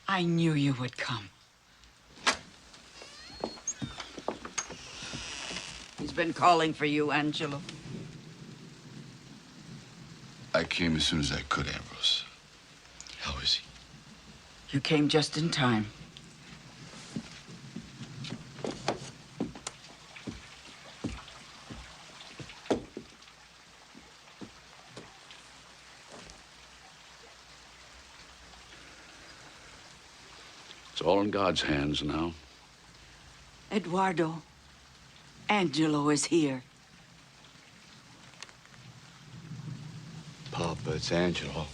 I knew you would come. He's been calling for you, Angelo. I came as soon as I could, Ambrose. How is he? You came just in time. It's all in God's hands now. Eduardo, Angelo is here. Papa, it's Angelo.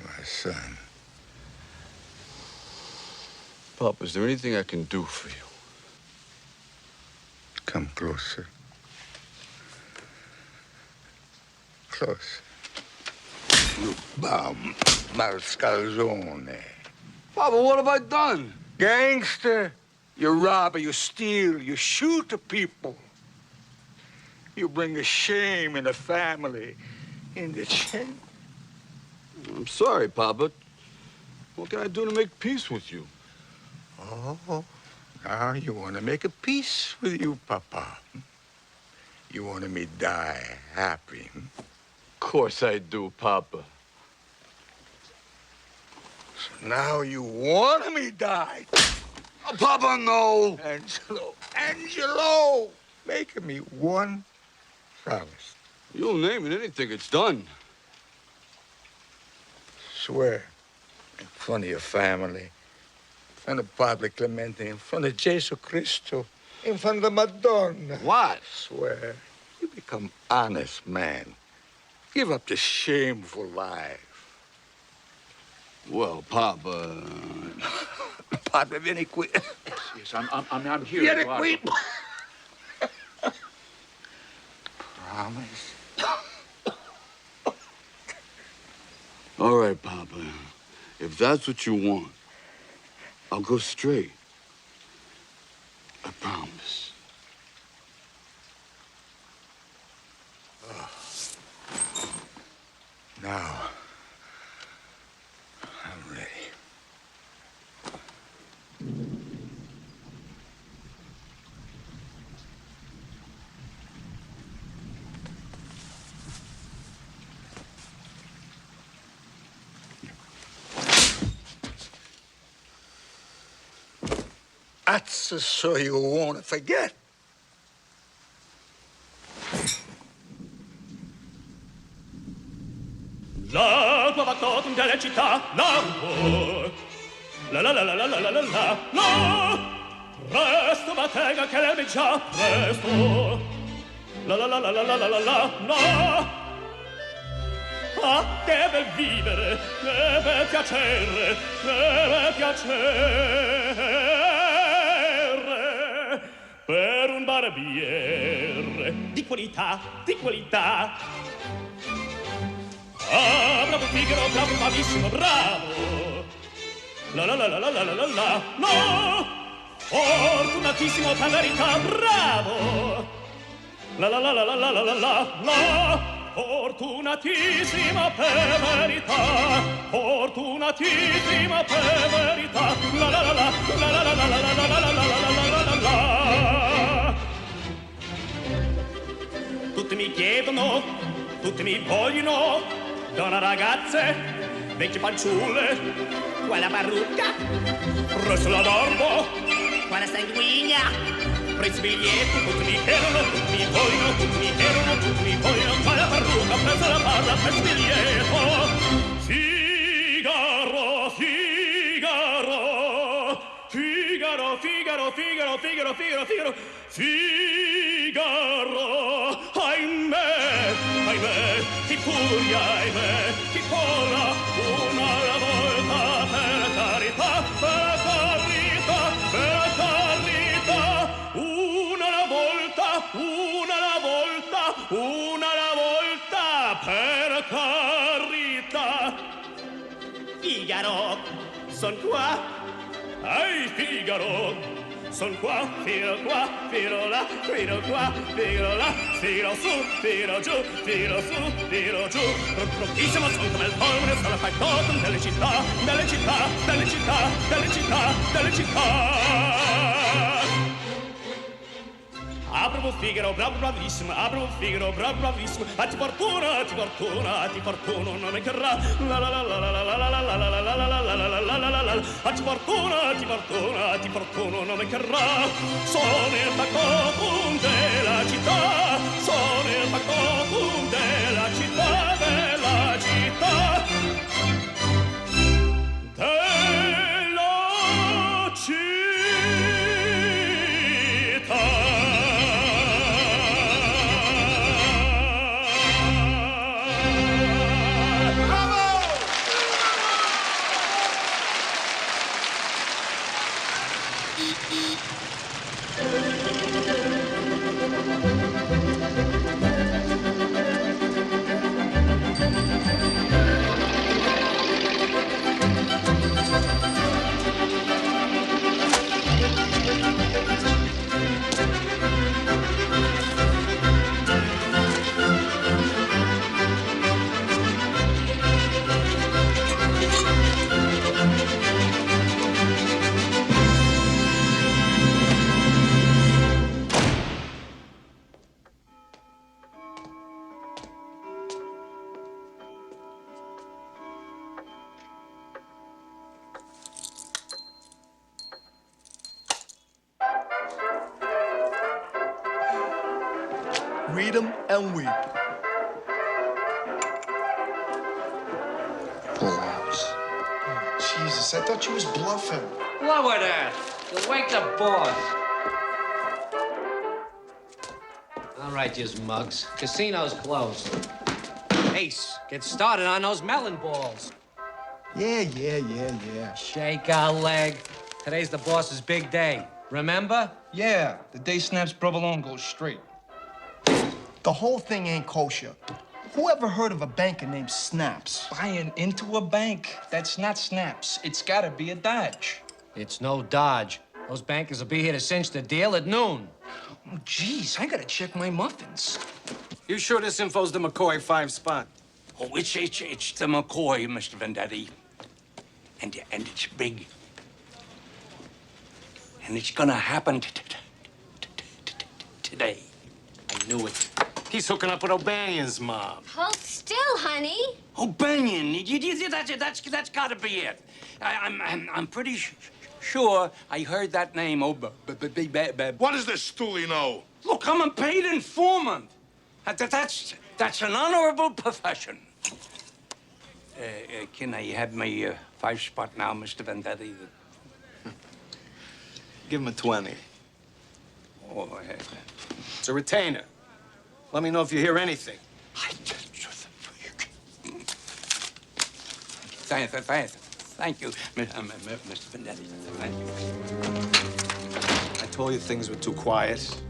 My son. Papa, is there anything I can do for you? Come closer. Close. Bam, Mascalzone. Papa, what have I done? Gangster. You rob, you steal, you shoot people. You bring a shame in the family, in the chain. I'm sorry, Papa. What can I do to make peace with you? Oh, now you want to make a peace with you, Papa. You want me die happy. Of course I do, Papa. So now you want me die. Oh, Papa, no! Angelo, make me one promise. You'll name it anything, it's done. Swear, in front of your family, in front of Padre Clemente, in front of Jesus Cristo, in front of the Madonna. What? Swear, you become honest man. Give up the shameful life. Well, Papa... Padre, vieni qui. Yes, I'm here. Vieni Eduardo. qui. Promise. All right, Papa. If that's what you want, I'll go straight. I promise. Now, I'm ready. That's so you won't forget. La tua factotum delle città, l'amor. La la la la la la la la la la. Presto battega che l'erbe già, presto. La la la la la la la la la la. Ah, che bel vivere, che bel piacere, che bel piacere. Per un barbiere di qualità, di qualità. Ah, bravo Figaro, bravo, bravissimo, bravo. La la la la la la la la la. No! Fortunatissimo per verità, bravo. La la la la la la la la la la. Fortunatissimo per verità. Fortunatissimo per verità. La la la la la la la la la la la la la la la. Tutti mi chiedono, tutti mi vogliono. Donna ragazze, vecchie fanciulle, quella parrucca, rosso la barba, quella sanguigna, prezzi biglietti, tutti mi chiedono, tutti mi vogliono, tutti mi chiedono, tutti mi vogliono, quella parrucca, prezzo la barba, prezzo biglietto. Figaro, Figaro, Figaro, Figaro, Figaro, Figaro, Figaro, Figaro, Figaro, ahimè, ahimè, chi furia, ahimè, chi cola, una alla volta, per carità, per carità, per carità, una alla volta, una alla volta, una alla volta, per carità. Figaro, son qua. Ehi, Figaro, Son qua, filo là, filo qua, filo là, filo su, filo giù, filo su, filo giù. Bruttissimo son come il polvere, sta la fai totem delle città, delle città, delle città, delle città, delle città. Apro Figaro, bravo bravissimo, apro Figaro, bravo bravissimo. A ti fortuna, a ti fortuna, a ti fortuna, non mi carrà. La la la la la la la la la la la la la la la la la la la. A ti fortuna, a ti fortuna, a ti fortuna, non mi carrà. Sono il factotum della città, sono il factotum della città, della città. Della città. Read 'em and weep. Pullouts. Jesus, I thought you was bluffing. What with that? You wake the boss. All right, you mugs. Casino's closed. Ace, get started on those melon balls. Yeah. Shake a leg. Today's the boss's big day. Remember? Yeah, the day Snaps provolone goes straight. The whole thing ain't kosher. Who ever heard of a banker named Snaps? Buying into a bank. That's not Snaps. It's gotta be a Dodge. It's no dodge. Those bankers will be here to cinch the deal at noon. Oh, geez, I gotta check my muffins. You sure this info's the McCoy 5 spot? Oh, it's the McCoy, Mr. Vendetti. And it's big. And it's gonna happen today. I knew it. He's hooking up with O'Banion's mob. Hold still, honey. O'Banion, that's gotta be it. I'm pretty sure I heard that name. What does this stoolie know? Look, I'm a paid informant. That's an honorable profession. Can I have my 5 spot now, Mr. Vendetti? Give him a 20. Oh, It's a retainer. Let me know if you hear anything. Thank you, Mr. Vendetti. Thank you. I told you things were too quiet.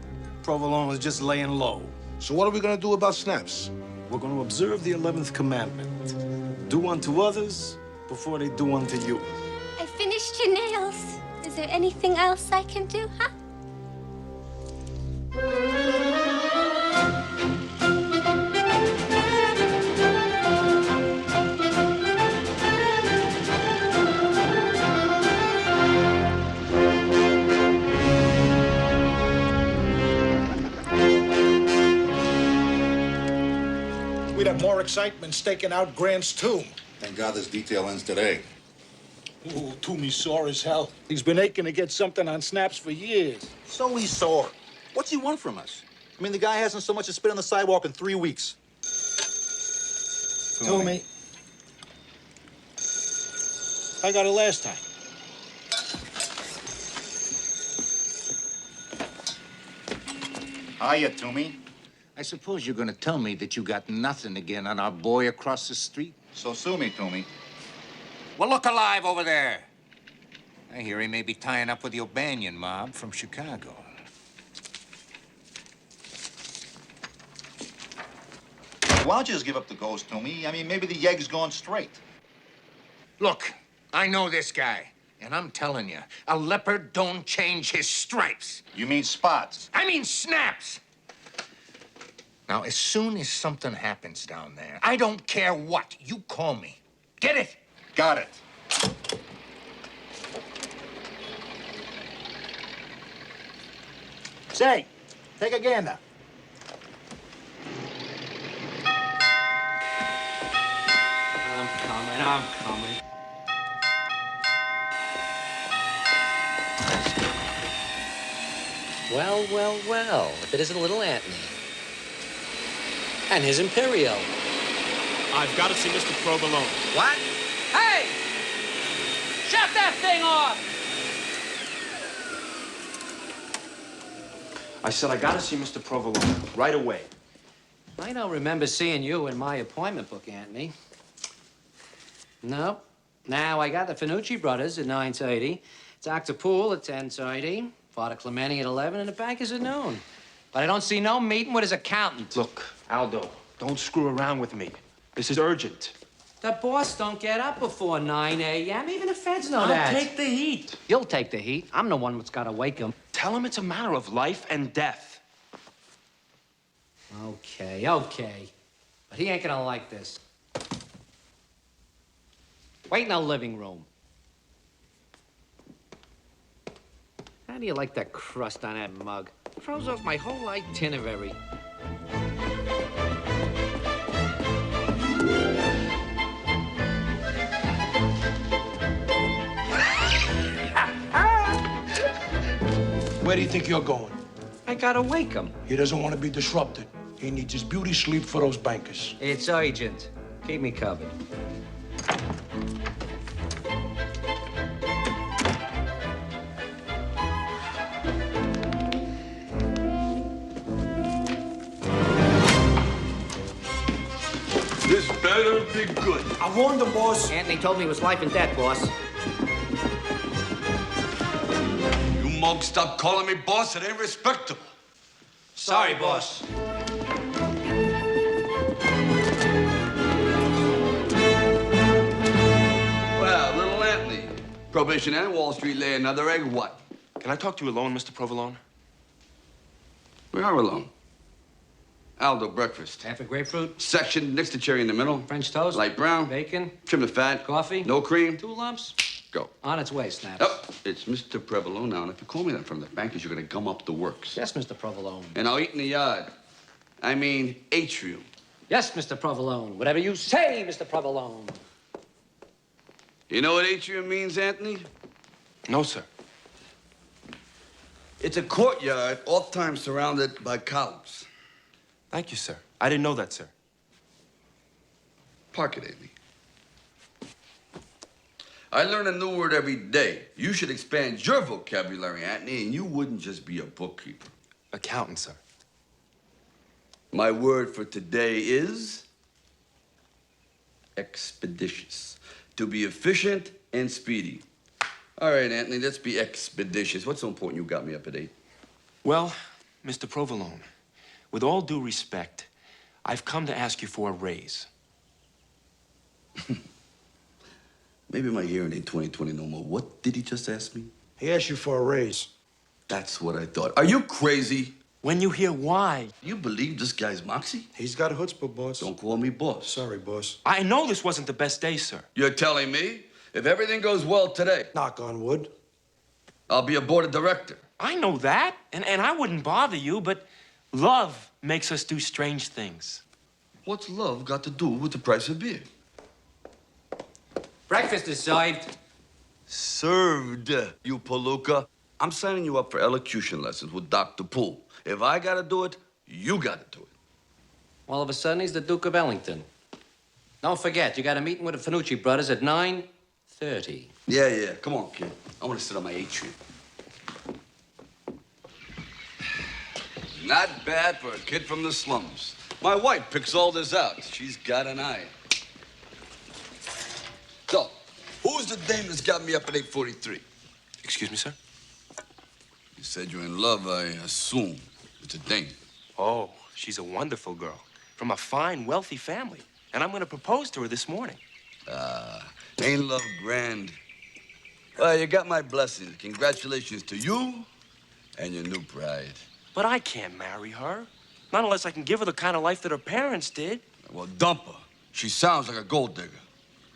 Provolone was just laying low. So what are we gonna do about Snaps? We're going to observe the 11th commandment. Do unto others before they do unto you. I finished your nails. Is there anything else I can do, huh? We'd have more excitement staking out Grant's tomb. Thank God this detail ends today. Ooh, Toomey's sore as hell. He's been aching to get something on Snaps for years. So he's sore. What's he want from us? I mean, the guy hasn't so much as spit on the sidewalk in 3 weeks. Toomey. I got it last time. Hiya, Toomey. I suppose you're gonna tell me that you got nothing again on our boy across the street? So sue me, Toomey. Well, look alive over there. I hear he may be tying up with the O'Banion mob from Chicago. Why don't you just give up the ghost, Toomey? I mean, maybe the yegg's gone straight. Look, I know this guy. And I'm telling you, a leopard don't change his stripes. You mean spots? I mean snaps. Now, as soon as something happens down there, I don't care what, you call me. Get it? Got it. Say, take a gander. I'm coming. Well, well, well. If it isn't little Anthony. And his Imperial. I've got to see Mr. Provolone. What? Hey! Shut that thing off! I said I gotta see Mr. Provolone right away. I don't remember seeing you in my appointment book, Anthony. Nope. Now, I got the Finucci brothers at 9:30, Dr. Poole at 10:30, Father Clementi at 11, and the bankers at noon. But I don't see no meeting with his accountant. Look, Aldo, don't screw around with me. This is urgent. The boss don't get up before 9 a.m. Even the feds know that. I'll take the heat. You'll take the heat. I'm the one that's got to wake him. Tell him it's a matter of life and death. Okay, okay. But he ain't gonna like this. Wait in the living room. How do you like that crust on that mug? Throws off my whole itinerary. Where do you think you're going? I gotta wake him. He doesn't want to be disrupted. He needs his beauty sleep for those bankers. It's urgent. Keep me covered. This better be good. I warned him, boss. Anthony told me it was life and death, boss. You mug, stop calling me boss. It ain't respectable. Sorry, boss. Well, little Anthony. Probation and Wall Street lay another egg, what? Can I talk to you alone, Mr. Provolone? We are alone. Aldo, breakfast. Half a grapefruit. Section, next to cherry in the middle. French toast. Light brown. Bacon. Trim the fat. Coffee. No cream. 2 lumps. Go. On its way, Snaps. Oh, it's Mr. Provolone now, and if you call me that from the bankers, you're gonna gum up the works. Yes, Mr. Provolone. And I'll eat in the yard. I mean, atrium. Yes, Mr. Provolone. Whatever you say, Mr. Provolone. You know what atrium means, Anthony? No, sir. It's a courtyard, oft-times surrounded by columns. Thank you, sir. I didn't know that, sir. Park it, Anthony. I learn a new word every day. You should expand your vocabulary, Anthony, and you wouldn't just be a bookkeeper. Accountant, sir. My word for today is expeditious. To be efficient and speedy. All right, Anthony, let's be expeditious. What's so important you got me up at 8? Well, Mr. Provolone, with all due respect, I've come to ask you for a raise. Maybe my hearing ain't 20/20 no more. What did he just ask me? He asked you for a raise. That's what I thought. Are you crazy? When you hear why. You believe this guy's moxie? He's got a chutzpah, boss. Don't call me boss. Sorry, boss. I know this wasn't the best day, sir. You're telling me if everything goes well today, Knock on wood. I'll be a board of director. I know that, and I wouldn't bother you, but love makes us do strange things. What's love got to do with the price of beer? Breakfast is served. Served, you palooka. I'm signing you up for elocution lessons with Dr. Poole. If I gotta do it, you gotta do it. All of a sudden, he's the Duke of Ellington. Don't forget, you got a meeting with the Finucci brothers at 9:30. Yeah. Come on, kid. I want to sit on my atrium. Not bad for a kid from the slums. My wife picks all this out. She's got an eye. So, who's the dame that's got me up at 8:43? Excuse me, sir? You said you're in love, I assume. It's a dame. Oh, she's a wonderful girl from a fine, wealthy family. And I'm going to propose to her this morning. Ain't love grand Well, you got my blessings. Congratulations to you and your new bride. But I can't marry her. Not unless I can give her the kind of life that her parents did. Well, dump her. She sounds like a gold digger.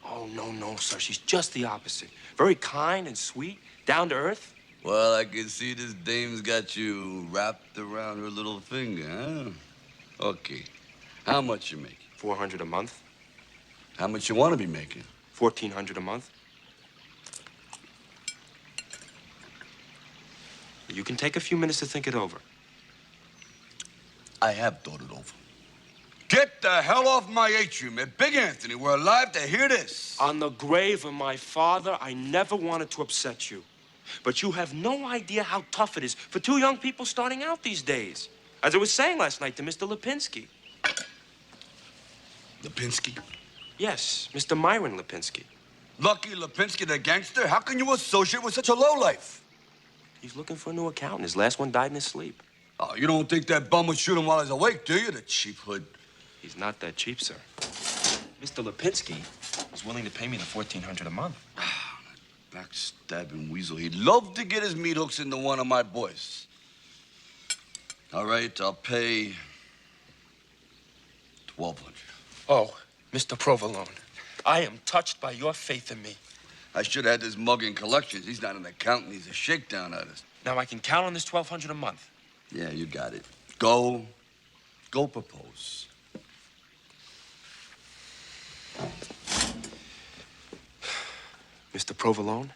Oh, no, sir. She's just the opposite. Very kind and sweet, down to earth. Well, I can see this dame's got you wrapped around her little finger, huh? Okay. How much you making? $400 a month. How much you want to be making? $1,400 a month. You can take a few minutes to think it over. I have thought it over. Get the hell off my atrium, man. Big Anthony, we're alive to hear this. On the grave of my father, I never wanted to upset you. But you have no idea how tough it is for two young people starting out these days. As I was saying last night to Mr. Lipinski. Lipinski? Yes, Mr. Myron Lipinski. Lucky Lipinski, the gangster? How can you associate with such a lowlife? He's looking for a new accountant. His last one died in his sleep. Oh, you don't think that bum would shoot him while he's awake, do you? The cheap hood. He's not that cheap, sir. Mr. Lipinski is willing to pay me the $1,400 a month. Backstabbing weasel. He'd love to get his meat hooks into one of my boys. All right, I'll pay $1,200. Oh, Mr. Provolone, I am touched by your faith in me. I should have had this mug in collections. He's not an accountant. He's a shakedown artist. Now I can count on this $1,200 a month. Yeah, you got it. Go propose. Mr. Provolone,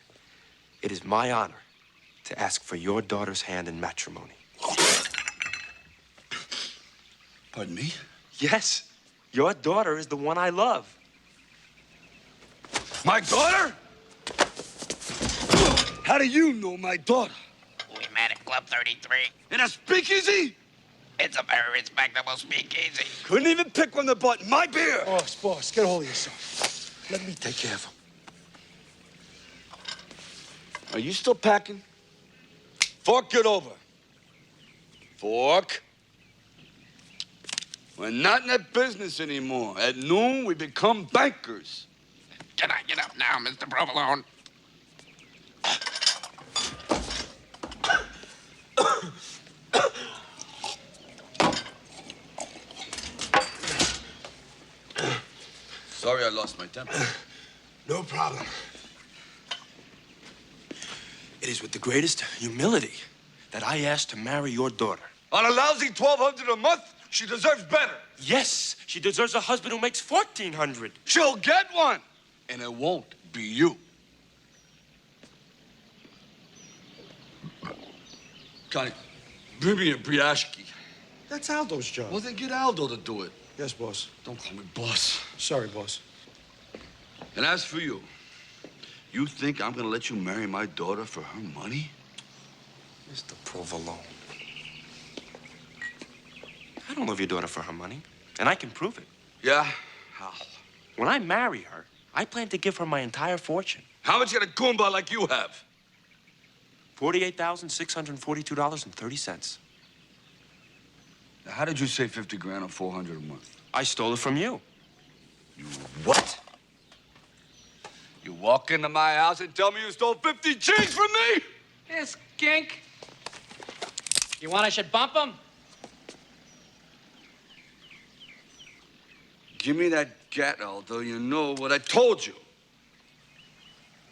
it is my honor to ask for your daughter's hand in matrimony. Pardon me? Yes, your daughter is the one I love. My daughter? How do you know my daughter? We met at Club 33. In a speakeasy? It's a very respectable speakeasy. Couldn't even pick one that bought my beer. Boss, get a hold of yourself. Let me take care of him. Are you still packing? Fork it over. Fork. We're not in that business anymore. At noon, we become bankers. Can I get up now, Mr. Provolone? Sorry I lost my temper. No problem. It is with the greatest humility that I ask to marry your daughter. On a lousy $1,200 a month, she deserves better. Yes, she deserves a husband who makes $1,400. She'll get one, and it won't be you. Connie, bring me a Briashki. That's Aldo's job. Well, then get Aldo to do it. Yes, boss. Don't call me boss. Sorry, boss. And as for you, you think I'm gonna let you marry my daughter for her money? Mr. Provolone. I don't love your daughter for her money, and I can prove it. Yeah? How? When I marry her, I plan to give her my entire fortune. How much can a Goomba like you have? $48,642.30. Now, how did you say 50 grand or 400 a month? I stole it from you. You what? You walk into my house and tell me you stole 50 G's from me? Yes, Gink. You want I should bump him? Give me that gat, Aldo. You know what I told you.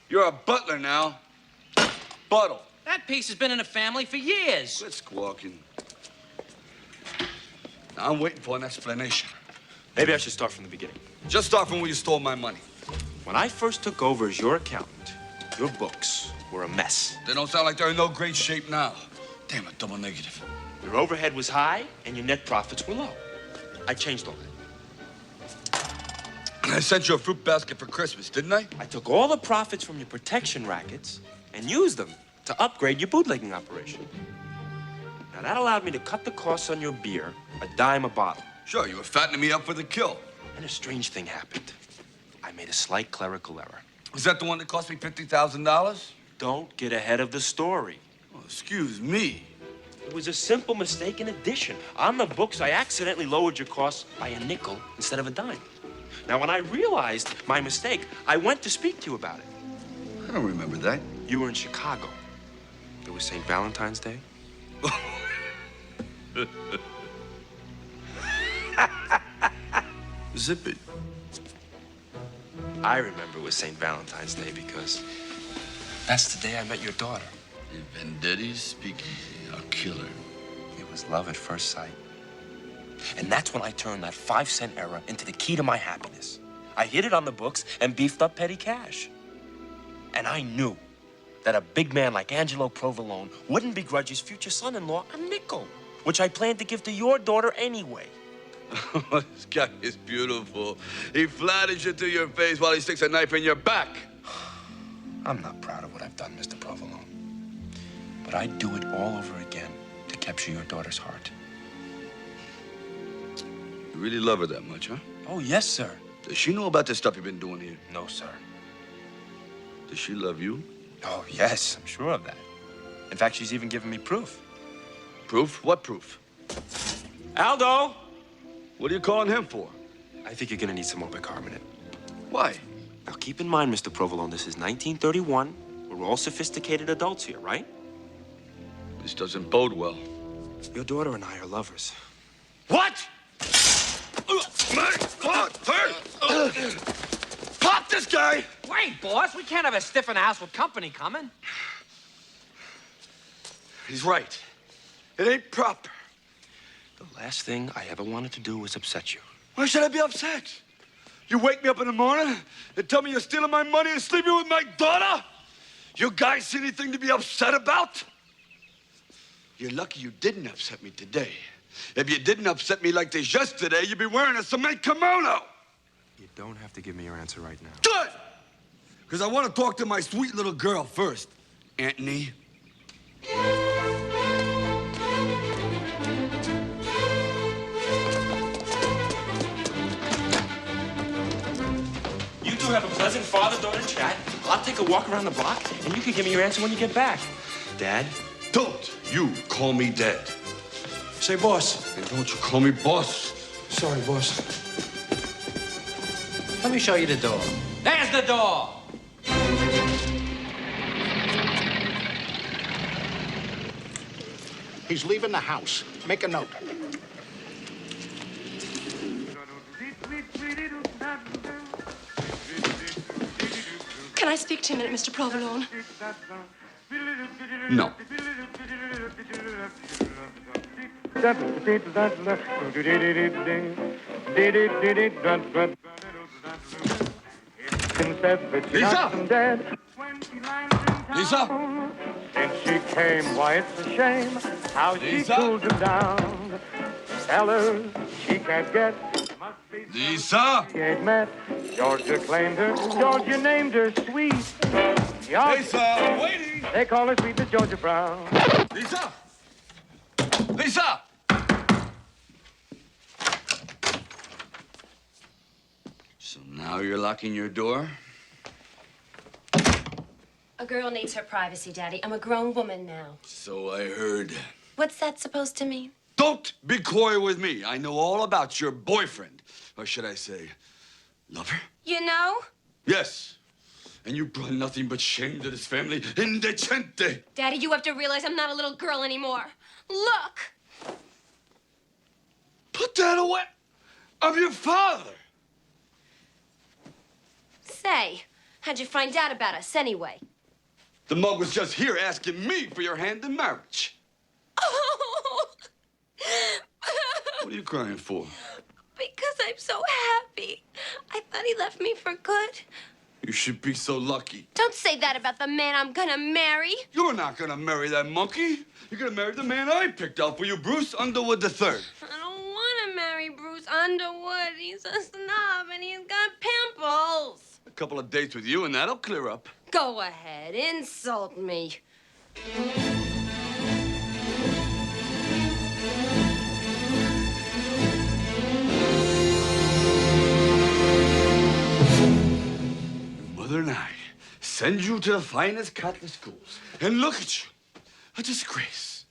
You're a butler now. Buttle. That piece has been in the family for years. Quit squawking. Now, I'm waiting for an explanation. Maybe I should start from the beginning. Just start from where you stole my money. When I first took over as your accountant, your books were a mess. They don't sound like they're in no great shape now. Damn, a double negative. Your overhead was high, and your net profits were low. I changed all that. I sent you a fruit basket for Christmas, didn't I? I took all the profits from your protection rackets and used them to upgrade your bootlegging operation. Now, that allowed me to cut the costs on your beer a dime a bottle. Sure, you were fattening me up for the kill. And a strange thing happened. I made a slight clerical error. Was that the one that cost me $50,000? Don't get ahead of the story. Oh, excuse me. It was a simple mistake in addition. On the books, I accidentally lowered your costs by a nickel instead of a dime. Now, when I realized my mistake, I went to speak to you about it. I don't remember that. You were in Chicago. It was St. Valentine's Day. Zip it. I remember it was St. Valentine's Day because that's the day I met your daughter. The Vendetti's speakeasy, a killer. It was love at first sight. And that's when I turned that 5-cent error into the key to my happiness. I hid it on the books and beefed up petty cash. And I knew that a big man like Angelo Provolone wouldn't begrudge his future son-in-law a nickel, which I planned to give to your daughter anyway. This guy is beautiful. He flatters you to your face while he sticks a knife in your back. I'm not proud of what I've done, Mr. Provolone. But I'd do it all over again to capture your daughter's heart. You really love her that much, huh? Oh, yes, sir. Does she know about the stuff you've been doing here? No, sir. Does she love you? Oh, yes, I'm sure of that. In fact, she's even given me proof. Proof? What proof? Aldo! What are you calling him for? I think you're gonna need some more bicarbonate. Why? Now, keep in mind, Mr. Provolone, this is 1931. We're all sophisticated adults here, right? This doesn't bode well. Your daughter and I are lovers. What? Pop this guy! Wait, boss, we can't have a stiff in the house with company coming. He's right. It ain't proper. The last thing I ever wanted to do was upset you. Why should I be upset? You wake me up in the morning and tell me you're stealing my money and sleeping with my daughter? You guys see anything to be upset about? You're lucky you didn't upset me today. If you didn't upset me like this yesterday, you'd be wearing a cement kimono. You don't have to give me your answer right now. Good! Because I want to talk to my sweet little girl first, Anthony. You two have a pleasant father-daughter chat. I'll take a walk around the block, and you can give me your answer when you get back. Dad? Don't you call me Dad. Say, boss. And don't you call me boss. Sorry, boss. Let me show you the door. There's the door! He's leaving the house. Make a note. Can I speak to you a minute, Mr. Provolone? No. Lisa! Lisa! Since she came, why, it's a shame how she Lisa? cooled him down. Tell her she can't get. Lisa! She ain't met. Georgia claimed her. Georgia named her Sweet. Lisa, I'm waiting. They call her Sweet Miss Georgia Brown. Lisa! Lisa! So now you're locking your door? A girl needs her privacy, Daddy. I'm a grown woman now. So I heard. What's that supposed to mean? Don't be coy with me. I know all about your boyfriend. Or should I say, lover? You know? Yes. And you brought nothing but shame to this family. Indecente. Daddy, you have to realize I'm not a little girl anymore. Look! Put that away. I'm your father. Say, how'd you find out about us anyway? The mug was just here asking me for your hand in marriage. What are you crying for? Because I'm so happy. I thought he left me for good. You should be so lucky. Don't say that about the man I'm gonna marry. You're not gonna marry that monkey. You're gonna marry the man I picked out for you, Bruce Underwood III. I don't want to marry Bruce Underwood. He's a snob and he's got pimples. A couple of dates with you and that'll clear up. Go ahead, insult me. Mother and I send you to the finest Catholic schools. And look at you. A disgrace.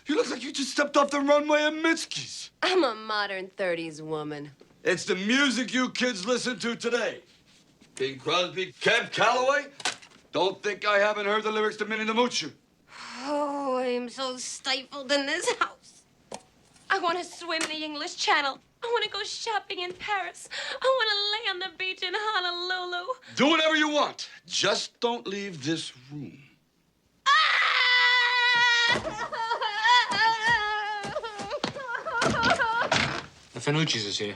You look like you just stepped off the runway at Mitski's. I'm a modern 30s woman. It's the music you kids listen to today. Bing Crosby, Cab Calloway, Don't think I haven't heard the lyrics to Minnie the Moocher. Oh, I'm so stifled in this house. I want to swim the English Channel. I want to go shopping in Paris. I want to lay on the beach in Honolulu. Do whatever you want. Just don't leave this room. The Finucci's is here.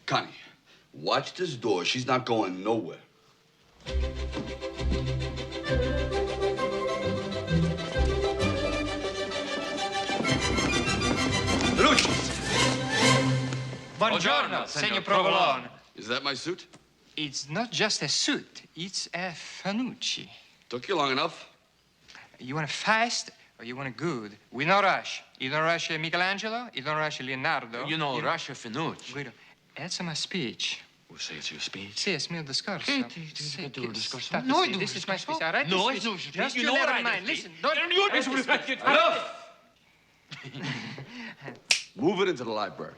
Connie, watch this door. She's not going nowhere. Buongiorno, Signor Provolone. Is that my suit? It's not just a suit, it's a Finucci. Took you long enough. You want it fast or you want it good? We no rush. You don't rush Michelangelo, you don't rush Leonardo. You know, rush Finucci. Guido, that's my speech. Oh, say it's your speech. Sì, è il mio discorso. Sì, il discorso. State No, still. This is my speech, all right? No, This it's speech. not. Just You you know never what I mind. did. Listen, don't... Enough! Move it into the library.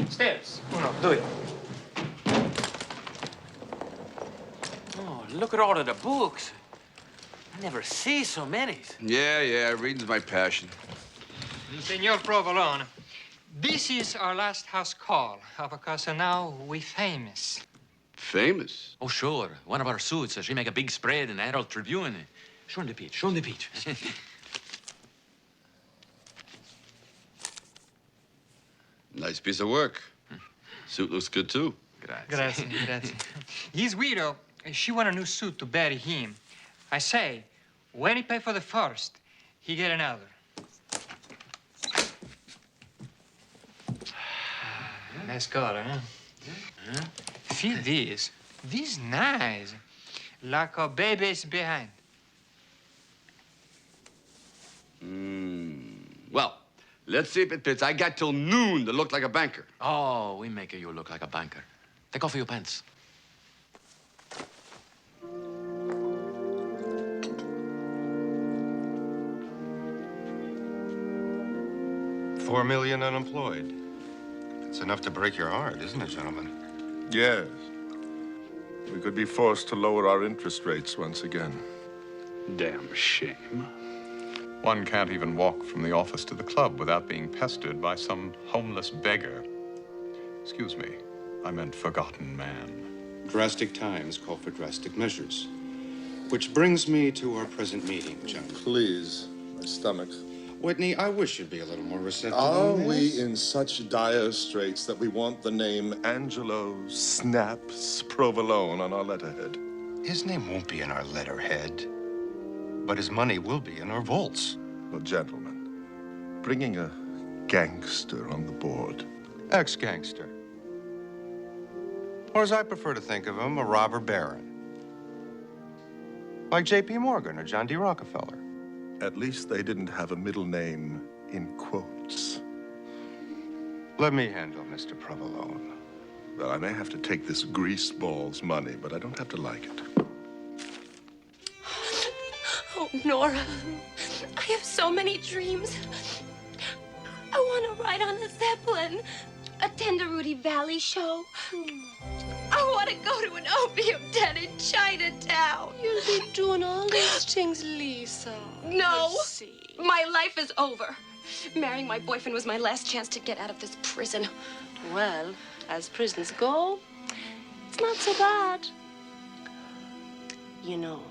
Stairs. Uno, due. Oh, look at all of the books. I never see so many. Yeah, reading's my passion. Signor Provolone, this is our last house call, because now we famous. Famous? Oh, sure. One of our suits, she make a big spread in the Herald Tribune. Show him the page. Show him the page. Nice piece of work. Suit looks good, too. Grazie, grazie. His widow, she want a new suit to bury him. I say, when he pay for the first, he get another. Nice color, huh? Feel this. This nice. Like a baby's behind. Well, let's see if it fits. I got till noon to look like a banker. Oh, we make you look like a banker. Take off your pants. $4 million unemployed. It's enough to break your heart, isn't it, gentlemen? Yes. We could be forced to lower our interest rates once again. Damn shame. One can't even walk from the office to the club without being pestered by some homeless beggar. Excuse me, I meant forgotten man. Drastic times call for drastic measures. Which brings me to our present meeting, gentlemen. Please, my stomach. Whitney, I wish you'd be a little more receptive. Are on we this. in such dire straits that we want the name Angelo Snaps Provolone on our letterhead? His name won't be in our letterhead, but his money will be in our vaults. Well, gentlemen, bringing a gangster on the board. Ex-gangster. Or as I prefer to think of him, a robber baron. Like J.P. Morgan or John D. Rockefeller. At least they didn't have a middle name in quotes. Let me handle Mr. Provolone. Well, I may have to take this greaseball's money, but I don't have to like it. Oh, Nora, I have so many dreams. I want to ride on a Zeppelin, attend a Rudy Valley show. I want to go to an opium den in Chinatown. You'll be doing all these things, Lisa. No, We'll see. my life is over. Marrying my boyfriend was my last chance to get out of this prison. Well, as prisons go, it's not so bad. You know,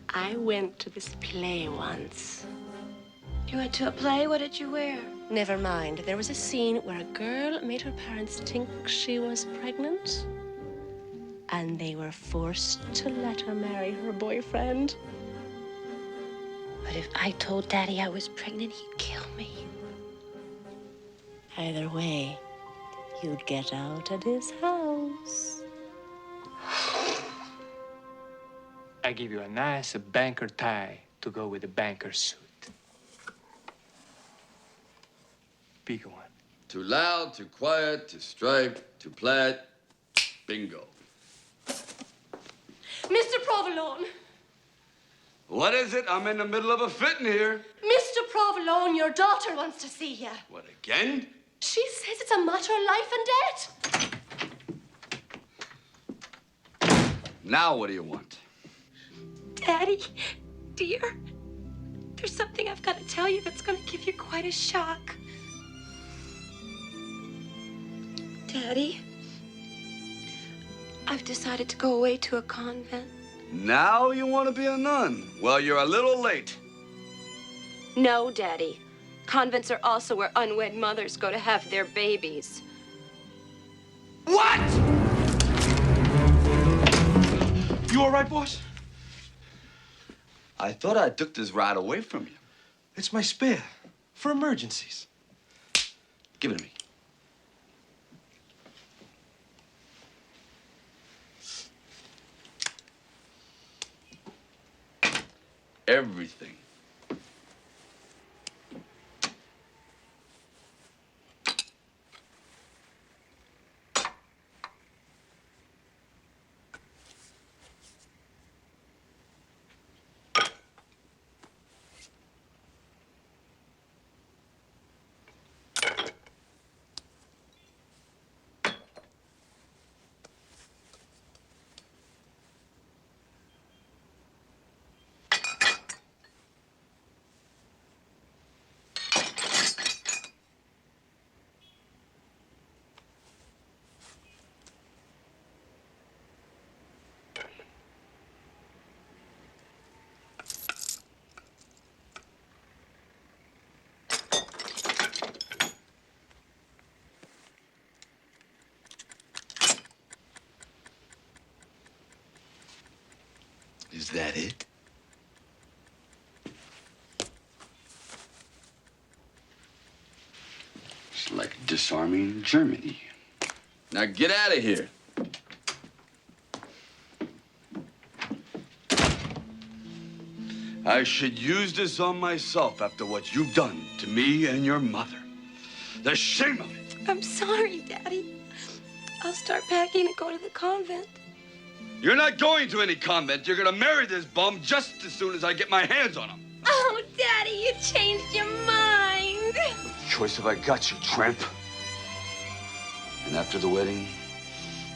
I went to this play once. You went to a play? What did you wear? Never mind. There was a scene where a girl made her parents think she was pregnant, and they were forced to let her marry her boyfriend. But if I told Daddy I was pregnant, he'd kill me. Either way, you'd get out of this house. I give you a nice banker tie to go with the banker suit. Big one. Too loud, too quiet, too striped, too plaid. Bingo. Mr. Provolone. What is it? I'm in the middle of a fit in here. Mr. Provolone, your daughter wants to see you. What, again? She says it's a matter of life and death. Now what do you want? Daddy, dear, there's something I've got to tell you that's going to give you quite a shock. Daddy, I've decided to go away to a convent. Now you want to be a nun? Well, you're a little late. No, Daddy. Convents are also where unwed mothers go to have their babies. What? You all right, boss? I thought I took this ride away from you. It's my spare for emergencies. Give it to me. Everything. Is that it? It's like disarming Germany. Now get out of here. I should use this on myself after what you've done to me and your mother. The shame of it. I'm sorry, Daddy. I'll start packing and go to the convent. You're not going to any convent. You're gonna marry this bum just as soon as I get my hands on him. Oh, Daddy, you changed your mind. What choice have I got, you tramp? And after the wedding,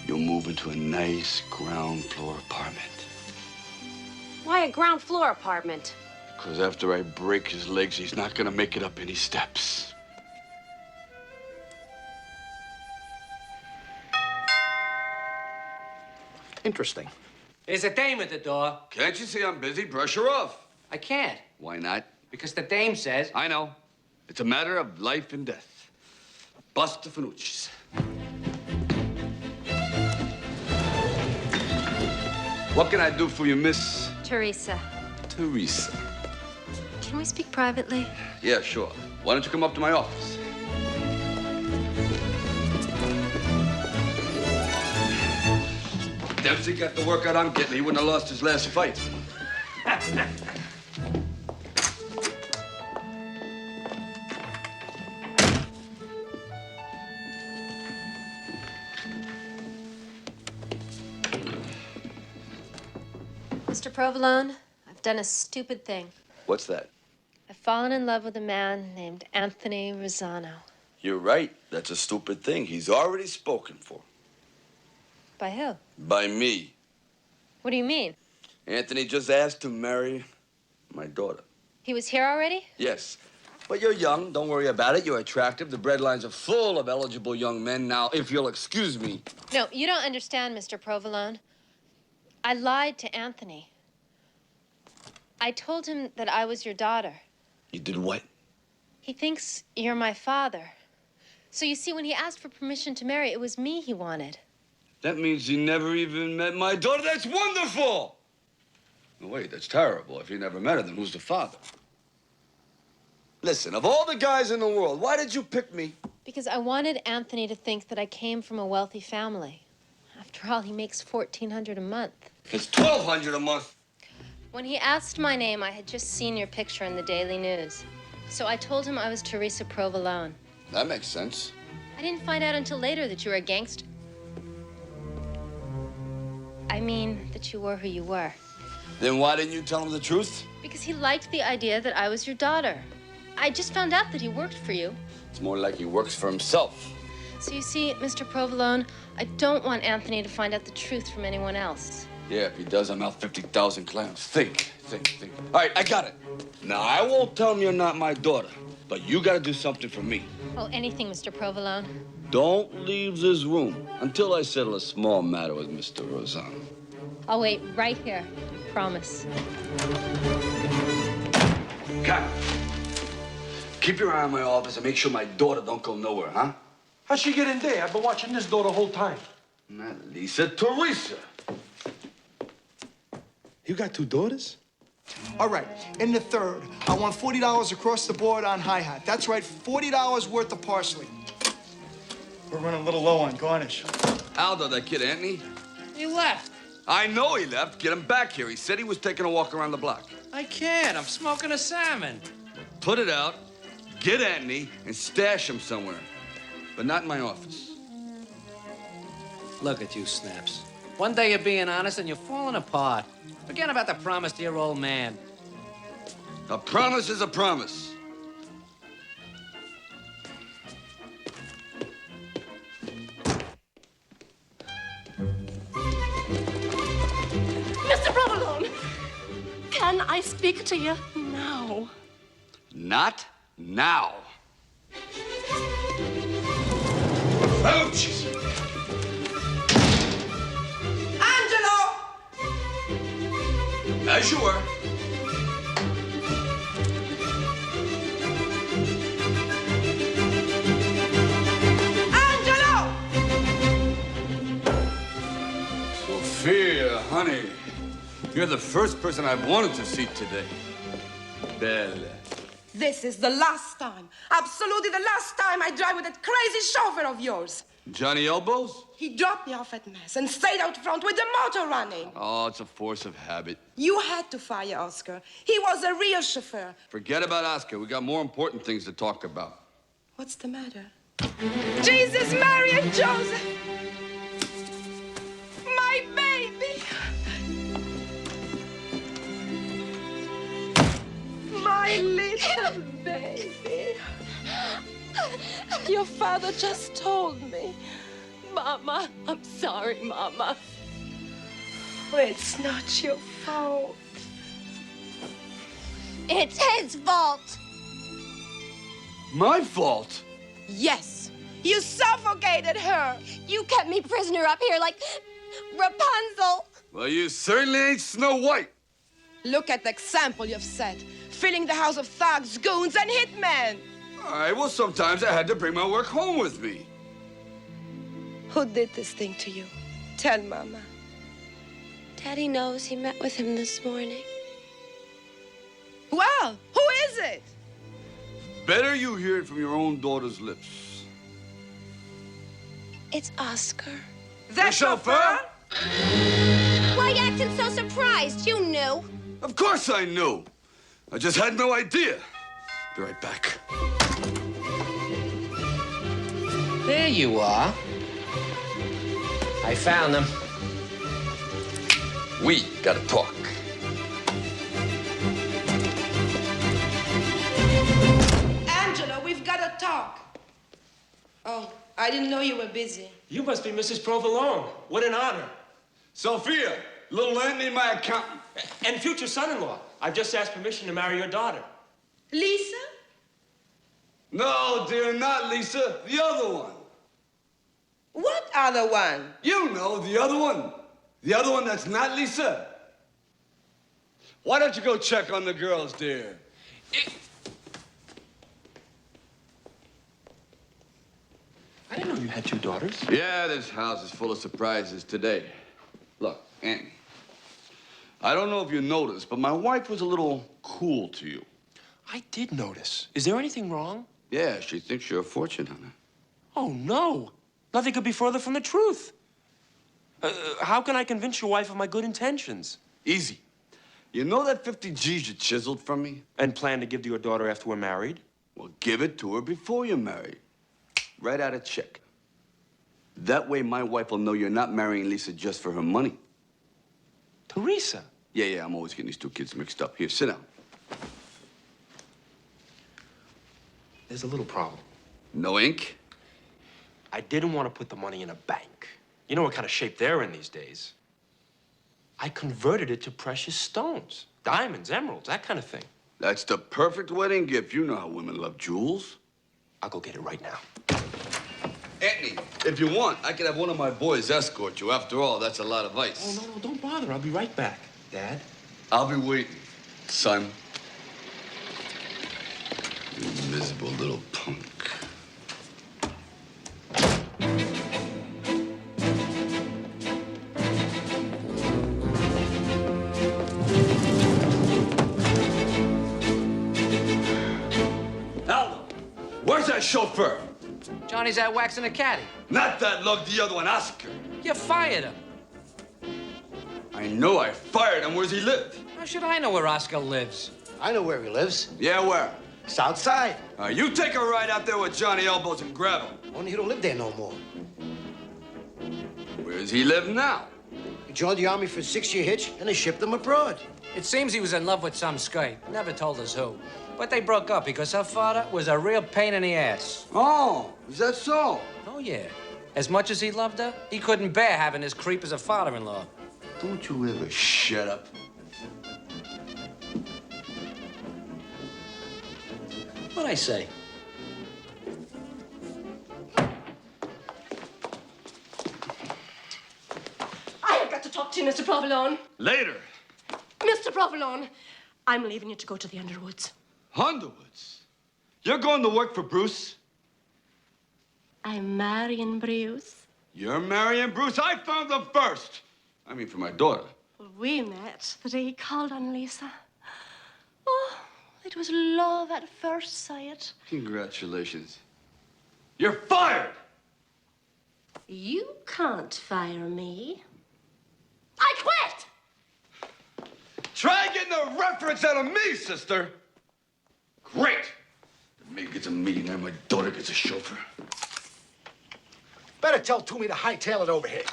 you'll move into a nice ground floor apartment. Why a ground floor apartment? Because after I break his legs, he's not gonna make it up any steps. Interesting. There's a dame at the door. Can't you see I'm busy? Brush her off. I can't. Why not? Because the dame says... I know. It's a matter of life and death. Bust the Finucci's. What can I do for you, Miss? Teresa, Teresa. can we speak privately? Yeah, sure. Why don't you come up to my office? Dempsey got the workout I'm getting. He wouldn't have lost his last fight. Mr. Provolone, I've done a stupid thing. What's that? I've fallen in love with a man named Anthony Rosano. You're right. That's a stupid thing. He's already spoken for. By who? By me. What do you mean? Anthony just asked to marry my daughter. He was here already? Yes. But you're young. Don't worry about it. You're attractive. The breadlines are full of eligible young men. Now, if you'll excuse me. No, you don't understand, Mr. Provolone. I lied to Anthony. I told him that I was your daughter. You did what? He thinks you're my father. So you see, when he asked for permission to marry, it was me he wanted. That means he never even met my daughter. That's wonderful! No, wait, that's terrible. If he never met her, then who's the father? Listen, of all the guys in the world, why did you pick me? Because I wanted Anthony to think that I came from a wealthy family. After all, he makes $1,400 a month. It's $1,200 a month. When he asked my name, I had just seen your picture in the Daily News. So I told him I was Teresa Provolone. That makes sense. I didn't find out until later that you were a gangster. I mean that you were who you were. Then why didn't you tell him the truth? Because he liked the idea that I was your daughter. I just found out that he worked for you. It's more like he works for himself. So you see, Mr. Provolone, I don't want Anthony to find out the truth from anyone else. Yeah, if he does, I'm out 50,000 clams. Think. All right, I got it. Now, I won't tell him you're not my daughter, but you gotta do something for me. Oh, anything, Mr. Provolone. Don't leave this room until I settle a small matter with Mr. Rosanna. I'll wait right here. Promise. Cut. Keep your eye on my office and make sure my daughter don't go nowhere, huh? How'd she get in there? I've been watching this door the whole time. Not Lisa, Teresa. You got two daughters? All right, in the third, I want $40 across the board on hi-hat. That's right, $40 worth of parsley. We're running a little low on garnish. Aldo, that kid Anthony? He left. I know he left. Get him back here. He said he was taking a walk around the block. I can't. I'm smoking a salmon. Put it out, get Anthony, and stash him somewhere. But not in my office. Look at you, Snaps. One day you're being honest and you're falling apart. Forget about the promise to your old man. A promise is a promise. Mr. Provolone, can I speak to you now? Not now. Oh, jeez. Angelo! As you were. Angelo! Sophia, honey, you're the first person I've wanted to see today. Belle. This is the last time, absolutely the last time I drive with that crazy chauffeur of yours. Johnny Elbows? He dropped me off at Mass and stayed out front with the motor running. Oh, it's a force of habit. You had to fire Oscar. He was a real chauffeur. Forget about Oscar. We got more important things to talk about. What's the matter? Jesus, Mary, and Joseph! My baby! My little baby. Your father just told me. Mama, I'm sorry, Mama. Oh, it's not your fault. It's his fault. My fault? Yes. You suffocated her. You kept me prisoner up here like Rapunzel. Well, you certainly ain't Snow White. Look at the example you've set, filling the house of thugs, goons, and hitmen. All right, well, sometimes I had to bring my work home with me. Who did this thing to you? Tell Mama. Daddy knows he met with him this morning. Well, who is it? Better you hear it from your own daughter's lips. It's Oscar. The chauffeur? Why you acting so surprised? You knew. Of course I knew. I just had no idea. Be right back. There you are. I found them. We gotta talk. Angela, we've got to talk. Oh, I didn't know you were busy. You must be Mrs. Provolone. What an honor. Sophia, little Anthony, my accountant. And future son-in-law. I've just asked permission to marry your daughter. Lisa? No, dear, not Lisa. The other one. What other one? You know, the other one. The other one that's not Lisa. Why don't you go check on the girls, dear? I didn't know you had two daughters. Yeah, this house is full of surprises today. Look, Annie, I don't know if you noticed, but my wife was a little cool to you. I did notice. Is there anything wrong? Yeah, she thinks you're a fortune hunter. Oh, no. Nothing could be further from the truth. How can I convince your wife of my good intentions? Easy. You know that 50 G's you chiseled from me? And plan to give to your daughter after we're married? Well, give it to her before you're married. Write out a check. That way my wife will know you're not marrying Lisa just for her money. Teresa? Yeah, I'm always getting these two kids mixed up. Here, sit down. There's a little problem. No ink? I didn't want to put the money in a bank. You know what kind of shape they're in these days. I converted it to precious stones. Diamonds, emeralds, that kind of thing. That's the perfect wedding gift. You know how women love jewels. I'll go get it right now. Anthony, if you want, I could have one of my boys escort you. After all, that's a lot of ice. Oh, no, don't bother. I'll be right back. Dad? I'll be waiting, son. You miserable little punk. Aldo, where's that chauffeur? Johnny's out waxing a caddy. Not that lug, the other one, Oscar. You fired him. I know I fired him. Where's he live? How should I know where Oscar lives? I know where he lives. Yeah, where? South Side. You take a ride out there with Johnny Elbows and grab him. Only he don't live there no more. Where does he live now? He joined the army for a 6-year hitch, and they shipped him abroad. It seems he was in love with some skate. Never told us who. But they broke up because her father was a real pain in the ass. Oh, is that so? Oh, yeah. As much as he loved her, he couldn't bear having his creep as a father-in-law. Don't you ever shut up. What'd I say? I have got to talk to you, Mr. Provolone. Later. Mr. Provolone, I'm leaving you to go to the Underwoods. Underwoods? You're going to work for Bruce? I'm marrying Bruce. You're marrying Bruce? I found him first. I mean, for my daughter. We met the day he called on Lisa. Oh, it was love at first sight. Congratulations. You're fired! You can't fire me. I quit! Try getting a reference out of me, sister. Great. The maid gets a meeting and my daughter gets a chauffeur. Better tell Toomey to hightail it over here.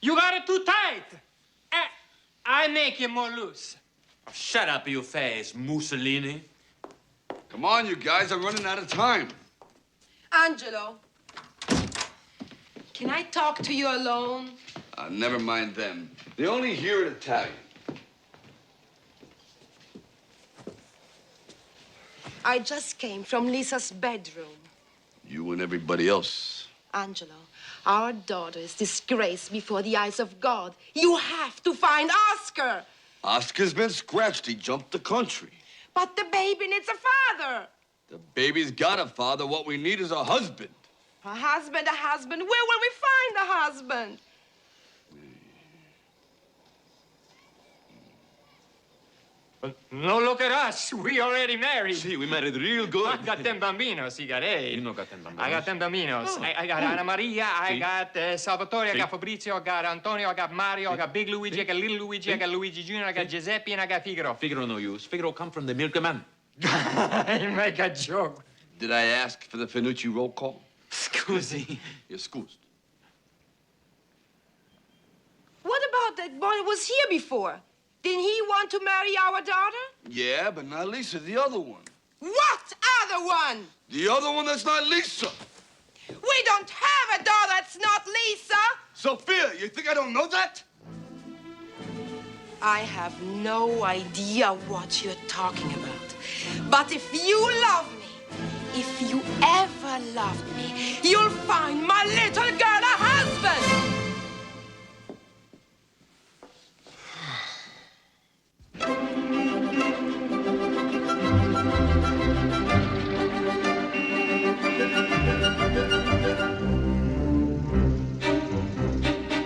You got it too tight. I make you more loose. Oh, shut up, you face, Mussolini. Come on, you guys. I'm running out of time. Angelo, can I talk to you alone? Never mind them. They only hear in Italian. I just came from Lisa's bedroom. You and everybody else. Angelo, our daughter is disgraced before the eyes of God. You have to find Oscar. Oscar's been scratched. He jumped the country. But the baby needs a father. The baby's got a father. What we need is a husband. A husband, a husband. Where will we find a husband? No, look at us. We already married. See, we married real good. I got them bambinos. He got eight. You know got them bambinos. I got them bambinos. I got Anna Maria. I got Salvatore. I got Fabrizio. I got Antonio. I got Mario. I got Big Luigi. I got Little Luigi. I got Luigi Jr. I got Giuseppe. And I got Figaro. Figaro no use. Figaro come from the milkman. I make a joke. Did I ask for the Finucci roll call? Scusi. You're excused. What about that boy who was here before? Didn't he want to marry our daughter? Yeah, but not Lisa, the other one. What other one? The other one that's not Lisa. We don't have a daughter that's not Lisa. Sophia, you think I don't know that? I have no idea what you're talking about. But if you love me, if you ever loved me, you'll find my little girl a husband.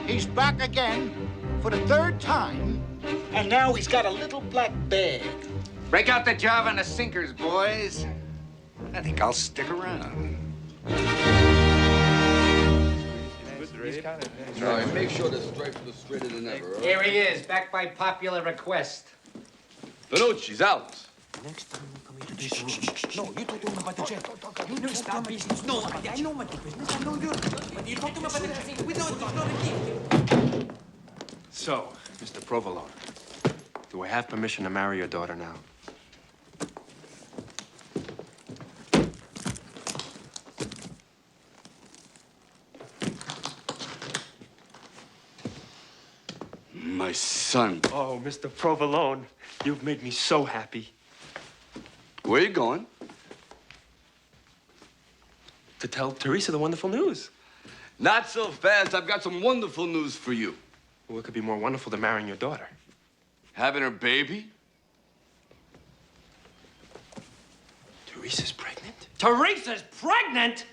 He's back again for the 3rd time, and now he's got a little black bag. Break out the Java and the sinkers, boys. I think I'll stick around. All right, make sure the stripes are straighter than ever. Right? Here he is, back by popular request. Finucci's out. Next time we come here to this room. No, you talk to him about the jet. You know stop business. No, I know about the business. I know you. But you talk to him about the jet. We know it's not a key. So, Mr. Provolone, do I have permission to marry your daughter now? My son. Oh, Mr. Provolone, you've made me so happy. Where you going? To tell Teresa the wonderful news. Not so fast. I've got some wonderful news for you. What could be more wonderful than marrying your daughter? Having her baby? Teresa's pregnant? Teresa's pregnant?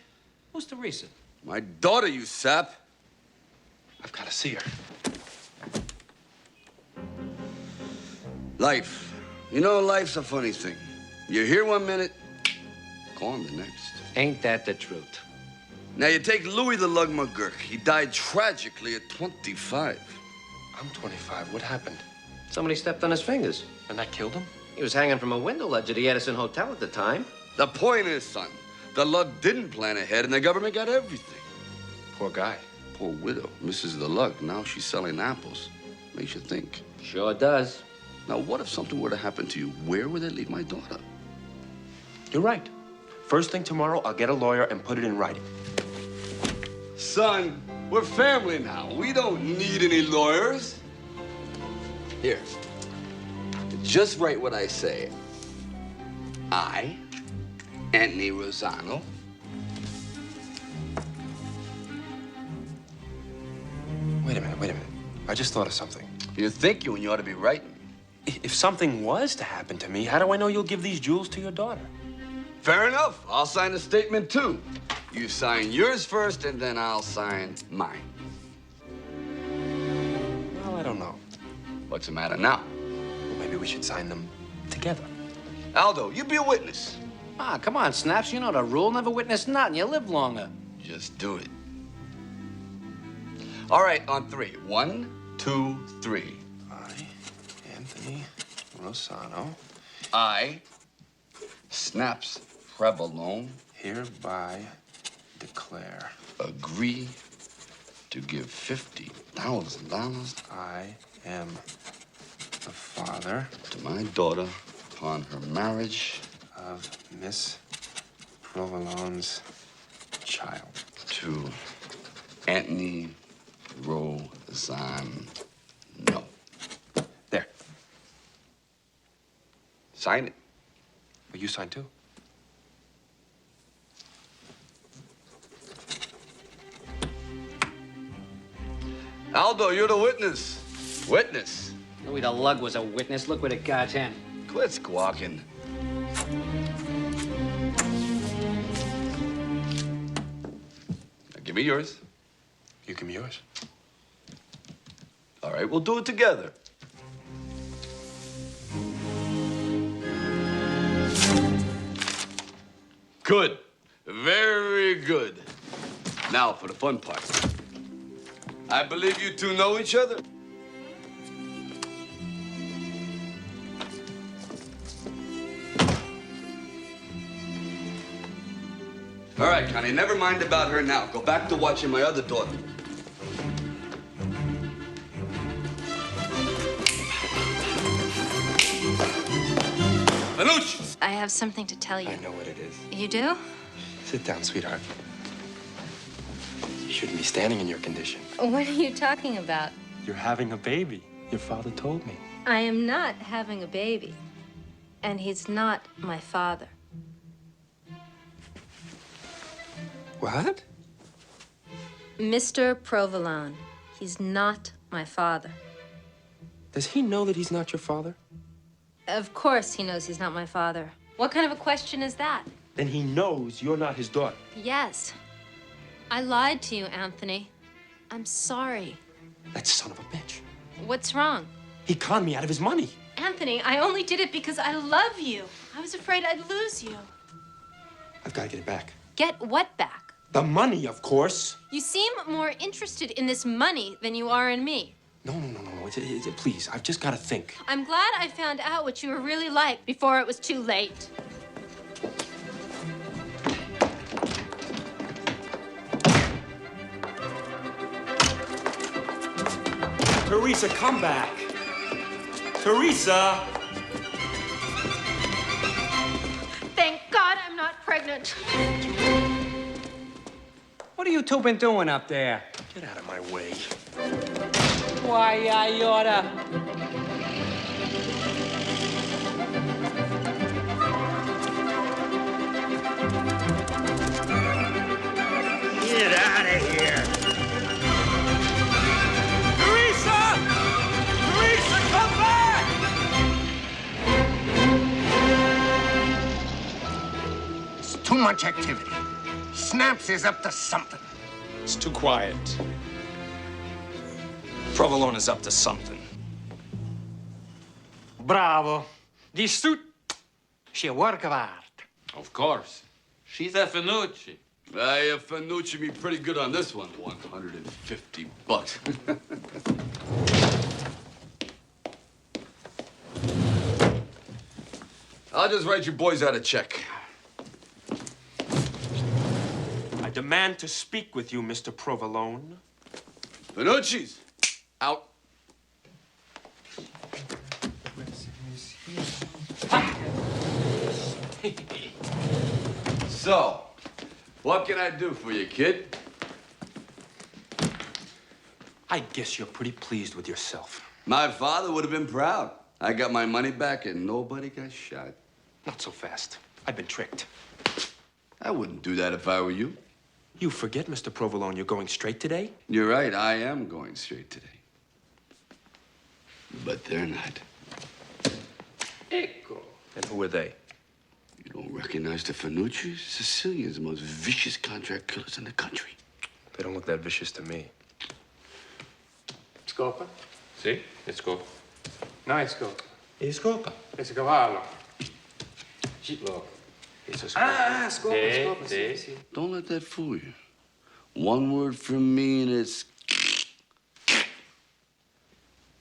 Who's Teresa? My daughter, you sap. I've got to see her. Life. You know, life's a funny thing. You're here one minute, gone the next. Ain't that the truth? Now, you take Louis the Lug McGurk. He died tragically at 25. I'm 25. What happened? Somebody stepped on his fingers. And that killed him? He was hanging from a window ledge at the Edison Hotel at the time. The point is, son, the Lug didn't plan ahead, and the government got everything. Poor guy. Poor widow, Mrs. the Lug. Now she's selling apples. Makes you think. Sure does. Now, what if something were to happen to you? Where would they leave my daughter? You're right. First thing tomorrow, I'll get a lawyer and put it in writing. Son, we're family now. We don't need any lawyers. Here. Just write what I say. I, Anthony Rosano. Wait a minute. I just thought of something. You're thinking when you ought to be writing. If something was to happen to me, how do I know you'll give these jewels to your daughter? Fair enough. I'll sign the statement, too. You sign yours first, and then I'll sign mine. Well, I don't know. What's the matter now? Well, maybe we should sign them together. Aldo, you be a witness. Ah, come on, Snaps. You know the rule. Never witness nothing. You live longer. Just do it. All right, on three. 1, 2, 3. Anthony Rosano. I, Snaps Provolone, hereby declare. Agree to give $50,000. I am the father to my daughter upon her marriage of Miss Provolone's child. To Anthony Rosano. There. Sign it. Well, you sign too. Aldo, you're the witness. Witness. Louis the Lug was a witness. Look what it got him. Quit squawking. Now, give me yours. You give me yours. All right, we'll do it together. Good. Very good. Now for the fun part. I believe you two know each other. All right, Connie, never mind about her now. Go back to watching my other daughter. Fanucci! I have something to tell you. I know what it is. You do? Sit down, sweetheart. You shouldn't be standing in your condition. What are you talking about? You're having a baby. Your father told me. I am not having a baby. And he's not my father. What? Mr. Provolone. He's not my father. Does he know that he's not your father? Of course he knows he's not my father. What kind of a question is that? Then he knows you're not his daughter. Yes. I lied to you, Anthony. I'm sorry. That son of a bitch. What's wrong? He conned me out of his money. Anthony, I only did it because I love you. I was afraid I'd lose you. I've got to get it back. Get what back? The money, of course. You seem more interested in this money than you are in me. No. Please, I've just got to think. I'm glad I found out what you were really like before it was too late. Teresa, come back. Teresa! Thank God I'm not pregnant. What have you two been doing up there? Get out of my way. Why, I oughta. Get out of here. Teresa! Teresa, come back! It's too much activity. Snaps is up to something. It's too quiet. Provolone is up to something. Bravo. This suit, she a work of art. Of course. She's a Finucci. Finucci me pretty good on this one. $150. I'll just write you boys out a check. I demand to speak with you, Mr. Provolone. Finucci's out. So, what can I do for you, kid? I guess you're pretty pleased with yourself. My father would have been proud. I got my money back and nobody got shot. Not so fast. I've been tricked. I wouldn't do that if I were you. You forget, Mr. Provolone, you're going straight today? You're right, I am going straight today. But they're not. Ecco. And who are they? You don't recognize the Finucci's? Sicilians, the most vicious contract killers in the country. They don't look that vicious to me. Scopa? Sì, è scopa. No, è scopa. È scopa. It's a cavallo. Look, it's a scopa. Scopa, sì. Don't let that fool you. One word from me and it's...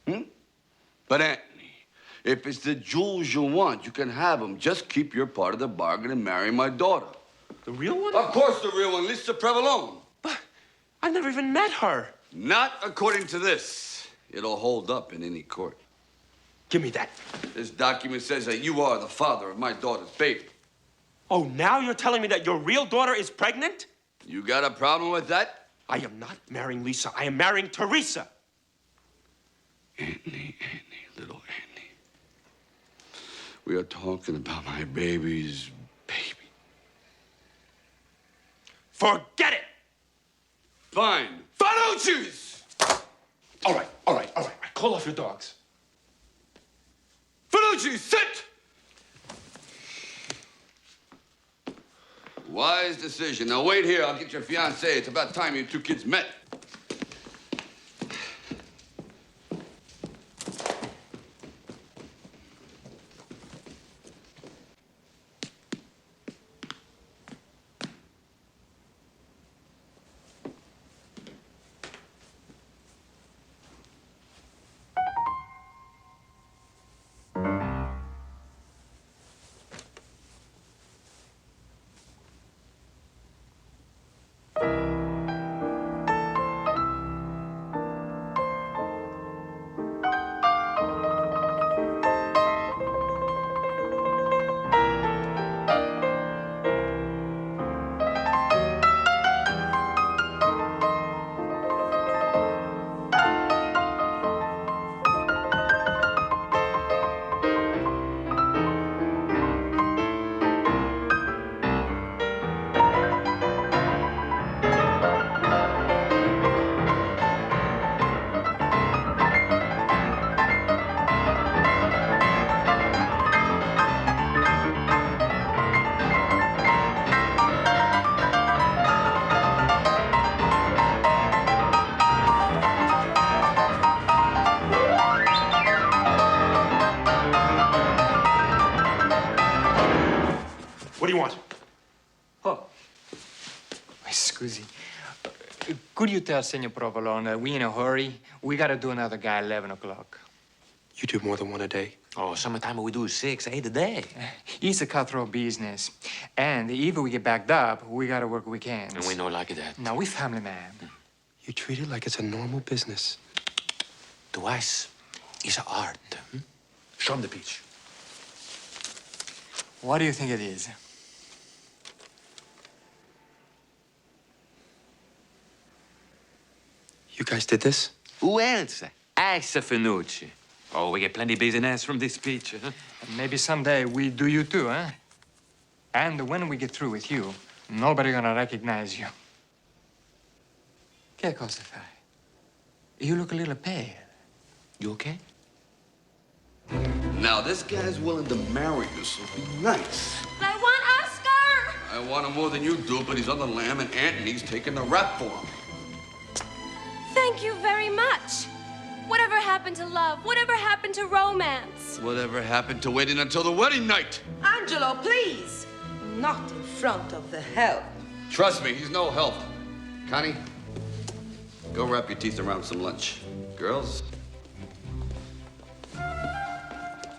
But Anthony, if it's the jewels you want, you can have them. Just keep your part of the bargain and marry my daughter. The real one? Of course the real one, Lisa Provolone. But I never even met her. Not according to this. It'll hold up in any court. Give me that. This document says that you are the father of my daughter's baby. Oh, now you're telling me that your real daughter is pregnant? You got a problem with that? I am not marrying Lisa. I am marrying Teresa. Anthony, little Anthony. We are talking about my baby's baby. Forget it! Fine. Finucci's! All right. Call off your dogs. Finucci, sit! Wise decision. Now wait here. I'll get your fiancée. It's about time you two kids met. What do you want? Oh. Scusi. Could you tell Senor Provolone we in a hurry? We gotta do another guy 11 o'clock. You do more than one a day? Oh, summertime we do 6, 8 a day. It's a cutthroat business. And if we get backed up, we gotta work weekends. And we know like that. Now, we family man. You treat it like it's a normal business. To us, is art. Show him the peach. What do you think it is? You guys did this? Who else? Ask Finucci. Oh, we get plenty business from this peach, huh? Maybe someday we do you too, huh? And when we get through with you, nobody gonna recognize you. Che cosa fai? You look a little pale. You okay? Now, this guy's willing to marry you, so be nice. But I want Oscar! I want him more than you do, but he's on the lam and Anthony's taking the rap for him. Thank you very much. Whatever happened to love? Whatever happened to romance? Whatever happened to waiting until the wedding night? Angelo, please. Not in front of the help. Trust me, he's no help. Connie, go wrap your teeth around some lunch. Girls.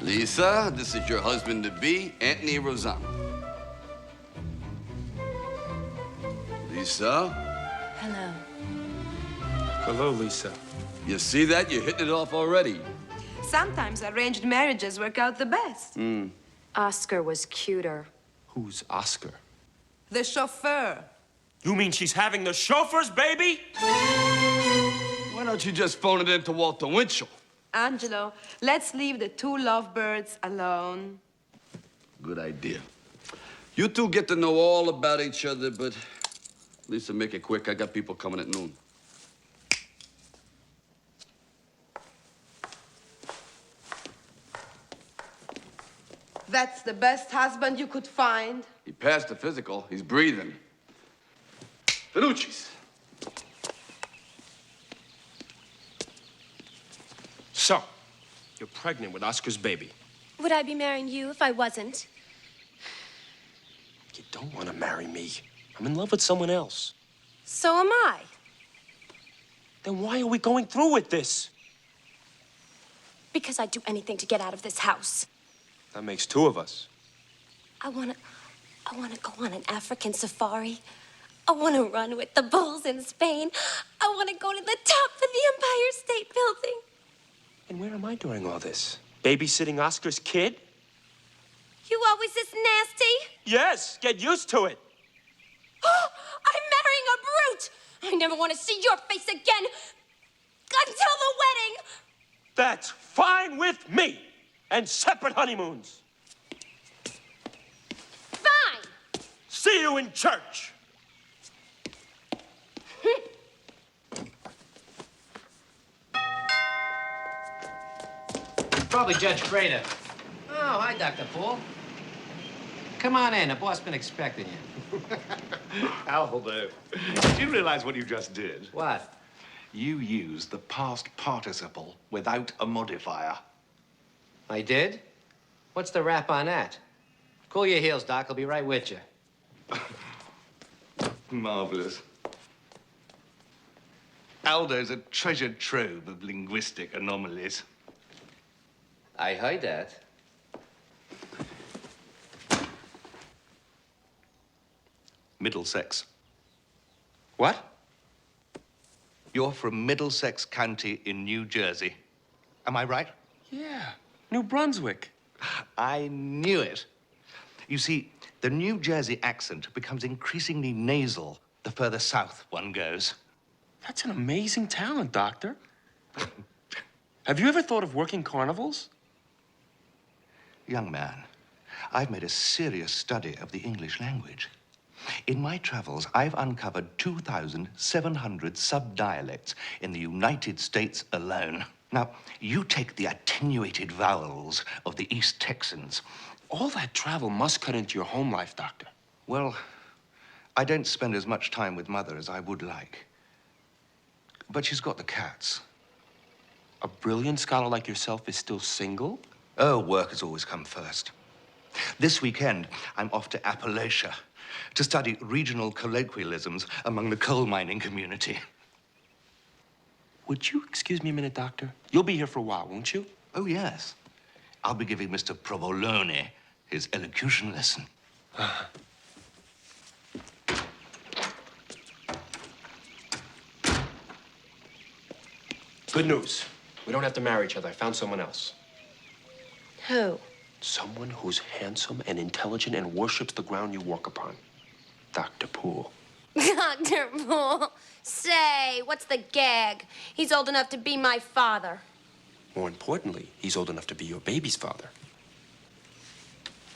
Lisa, this is your husband-to-be, Anthony Rossano. Lisa? Hello. Hello, Lisa. You see that? You're hitting it off already. Sometimes arranged marriages work out the best. Oscar was cuter. Who's Oscar? The chauffeur. You mean she's having the chauffeur's baby? Why don't you just phone it in to Walter Winchell? Angelo, let's leave the two lovebirds alone. Good idea. You two get to know all about each other, but Lisa, make it quick. I got people coming at noon. That's the best husband you could find. He passed the physical. He's breathing. Finucci's. So, you're pregnant with Oscar's baby. Would I be marrying you if I wasn't? You don't want to marry me. I'm in love with someone else. So am I. Then why are we going through with this? Because I'd do anything to get out of this house. That makes two of us. I wanna go on an African safari. I wanna run with the bulls in Spain. I wanna go to the top of the Empire State Building. And where am I during all this? Babysitting Oscar's kid? You always this nasty? Yes, get used to it. I'm marrying a brute! I never want to see your face again until the wedding! That's fine with me. And separate honeymoons. Fine! See you in church. Probably Judge Crater. Oh, hi, Dr. Poole. Come on in. The boss been expecting you. Aldo, do you realize what you just did? What? You used the past participle without a modifier. I did? What's the rap on that? Cool your heels, Doc. I'll be right with you. Marvelous. Aldo's a treasured trove of linguistic anomalies. I heard that. Middlesex. What? You're from Middlesex County in New Jersey. Am I right? Yeah, New Brunswick. I knew it. You see, the New Jersey accent becomes increasingly nasal the further south one goes. That's an amazing talent, Doctor. Have you ever thought of working carnivals? Young man, I've made a serious study of the English language. In my travels, I've uncovered 2,700 sub-dialects in the United States alone. Now, you take the attenuated vowels of the East Texans. All that travel must cut into your home life, Doctor. Well, I don't spend as much time with Mother as I would like. But she's got the cats. A brilliant scholar like yourself is still single? Oh, work has always come first. This weekend, I'm off to Appalachia to study regional colloquialisms among the coal mining community. Would you excuse me a minute, Doctor? You'll be here for a while, won't you? Oh, yes. I'll be giving Mr. Provolone his elocution lesson. Good news. We don't have to marry each other. I found someone else. Who? Someone who's handsome and intelligent and worships the ground you walk upon. Dr. Poole. Dr. Poole, say, what's the gag? He's old enough to be my father. More importantly, he's old enough to be your baby's father.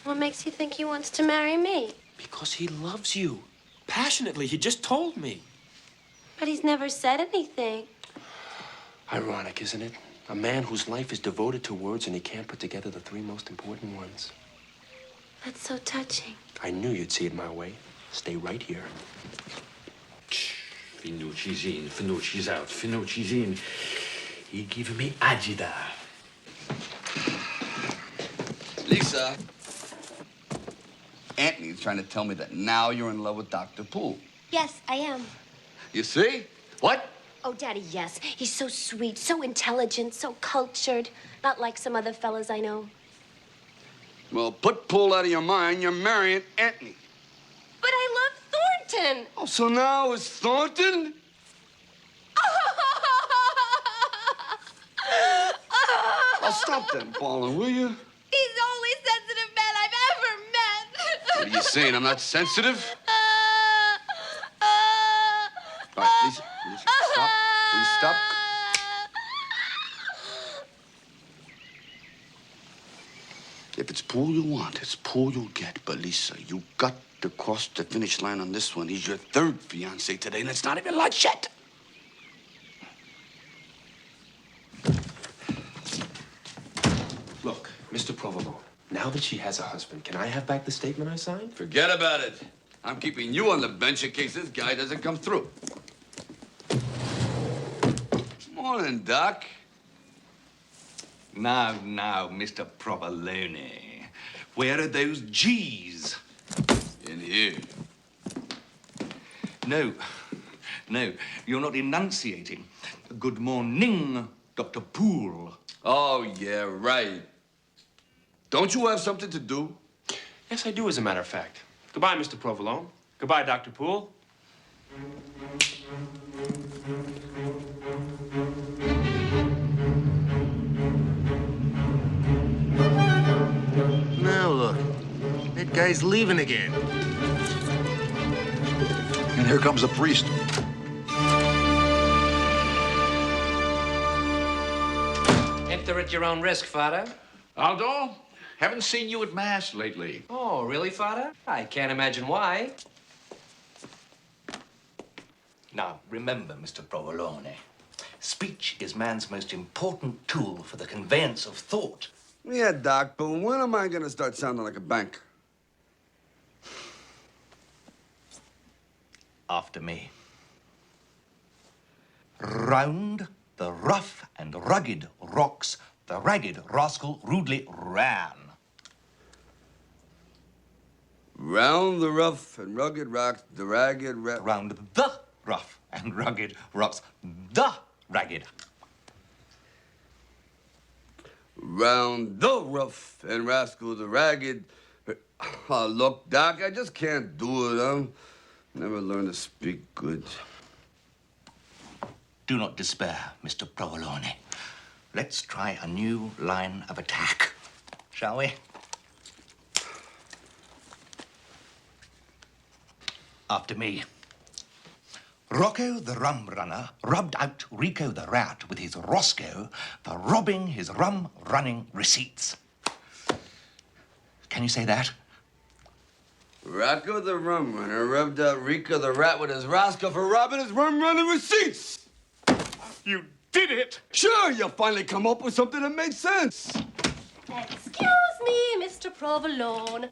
What makes you think he wants to marry me? Because he loves you. Passionately. He just told me. But he's never said anything. Ironic, isn't it? A man whose life is devoted to words and he can't put together the three most important ones. That's so touching. I knew you'd see it my way. Stay right here. Finucci's in, Finucci's out, Finucci's in. He give me agita. Lisa, Anthony's trying to tell me that now you're in love with Dr. Poole. Yes, I am. You see? What? Oh, Daddy, yes. He's so sweet, so intelligent, so cultured. Not like some other fellas I know. Well, put Poole out of your mind. You're marrying Anthony. But I love Thornton. Oh, so now it's Thornton? Oh, stop that bawling, will you? He's the only sensitive man I've ever met. What are you saying? I'm not sensitive? All right, Lisa, stop. Will you stop? If it's Poole you want, it's Poole you'll get. But Lisa, you got to cross the finish line on this one. He's your third fiancé today, and it's not even lunch yet. Look, Mr. Provolone, now that she has a husband, can I have back the statement I signed? Forget about it. I'm keeping you on the bench in case this guy doesn't come through. Morning, Doc. Now, Mr. Provolone. Where are those G's? In here. No, you're not enunciating. Good morning, Dr. Poole. Oh, yeah, right. Don't you have something to do? Yes, I do, as a matter of fact. Goodbye, Mr. Provolone. Goodbye, Dr. Poole. Now look, that guy's leaving again. And here comes the priest. Enter at your own risk, Father. Aldo, haven't seen you at Mass lately. Oh, really, Father? I can't imagine why. Now, remember, Mr. Provolone, speech is man's most important tool for the conveyance of thought. Yeah, Doc, but when am I gonna start sounding like a banker? After me. Round the rough and rugged rocks, the ragged rascal rudely ran. Round the rough and rugged rocks, the ragged Round the rough and rugged rocks, the ragged. Round the rough and rascal, the ragged. Oh, look, Doc, I just can't do it. I'll never learn to speak good. Do not despair, Mr. Provolone. Let's try a new line of attack, shall we? After me. Rocco the rum runner rubbed out Rico the rat with his Roscoe for robbing his rum-running receipts. Can you say that? Rocco the rum runner rubbed out Rico the rat with his Roscoe for robbing his rum-running receipts. You did it! Sure, you finally come up with something that makes sense. Excuse me, Mr. Provolone.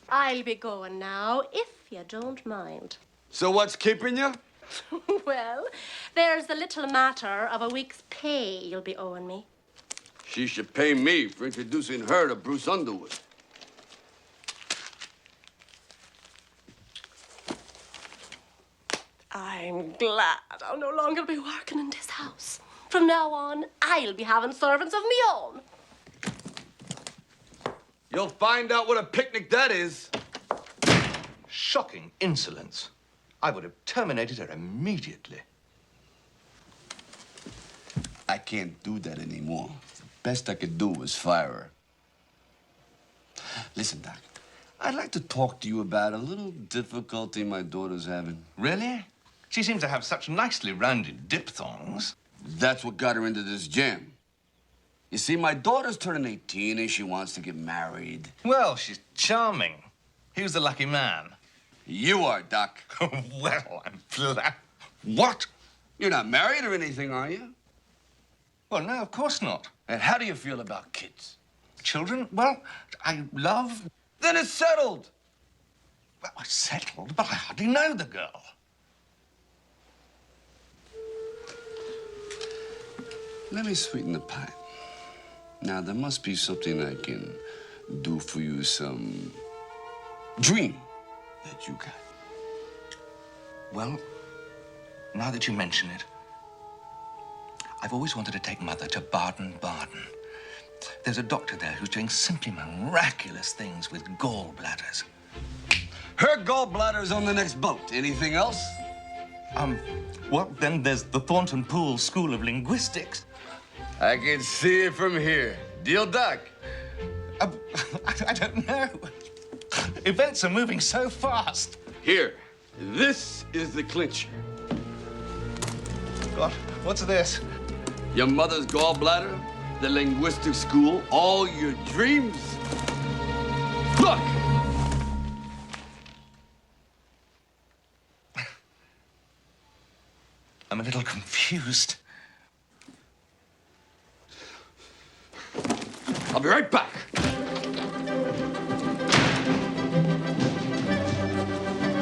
I'll be going now, if you don't mind. So what's keeping you? Well, there's the little matter of a week's pay you'll be owing me. She should pay me for introducing her to Bruce Underwood. I'm glad I'll no longer be working in this house. From now on, I'll be having servants of me own. You'll find out what a picnic that is. Shocking insolence. I would have terminated her immediately. I can't do that anymore. The best I could do was fire her. Listen, Doc, I'd like to talk to you about a little difficulty my daughter's having. Really? She seems to have such nicely rounded diphthongs. That's what got her into this jam. You see, my daughter's turning 18 and she wants to get married. Well, she's charming. Who's the lucky man? You are, Doc. Well, I'm flat. What? You're not married or anything, are you? Well, no, of course not. And how do you feel about kids? Children? Well, I love... Then it's settled. Well, settled? But I hardly know the girl. Let me sweeten the pie. Now, there must be something I can do for you, some dream that you got. Well, now that you mention it, I've always wanted to take Mother to Baden-Baden. There's a doctor there who's doing simply miraculous things with gallbladders. Her gallbladder's on the next boat. Anything else? Well, then there's the Thornton Pool School of Linguistics. I can see it from here. Deal, Doc? I don't know. Events are moving so fast. Here, this is the clincher. God, what's this? Your mother's gallbladder, the linguistic school, all your dreams. Look! I'm a little confused. I'll be right back.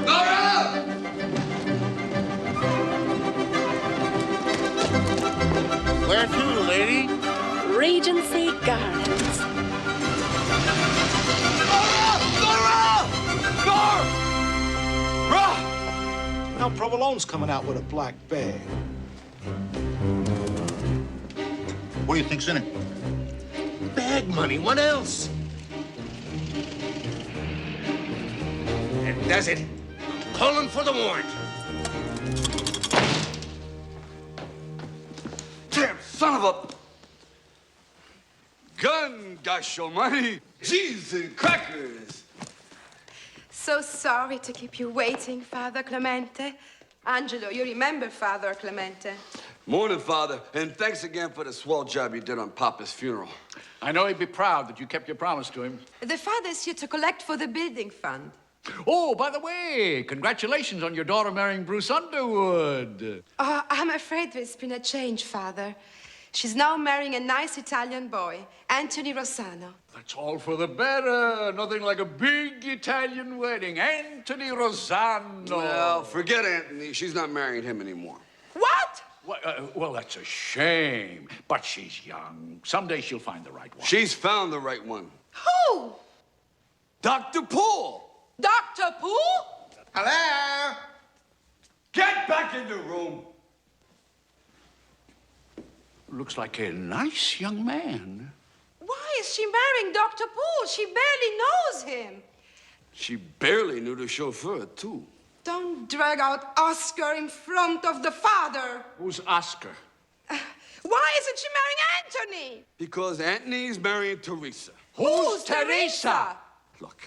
Nora! Where to, lady? Regency Gardens. Now Provolone's coming out with a black bag. What do you think's in it? Bag money, what else? That does it. Calling for the warrant. Damn son of a gun, gosh almighty. Cheese and crackers. So sorry to keep you waiting, Father Clemente. Angelo, you remember Father Clemente. Morning, Father, and thanks again for the swell job you did on Papa's funeral. I know he'd be proud that you kept your promise to him. The father's here to collect for the building fund. Oh, by the way, congratulations on your daughter marrying Bruce Underwood. Oh, I'm afraid there's been a change, Father. She's now marrying a nice Italian boy, Anthony Rossano. That's all for the better. Nothing like a big Italian wedding. Anthony Rossano. Well, forget Anthony. She's not marrying him anymore. What? Well, that's a shame. But she's young. Someday she'll find the right one. She's found the right one. Who? Dr. Poole. Dr. Poole? Hello? Get back in the room. Looks like a nice young man. Why is she marrying Dr. Poole? She barely knows him. She barely knew the chauffeur, too. Don't drag out Oscar in front of the father. Who's Oscar? Why isn't she marrying Anthony? Because Anthony's marrying Teresa. Who's Teresa? Look,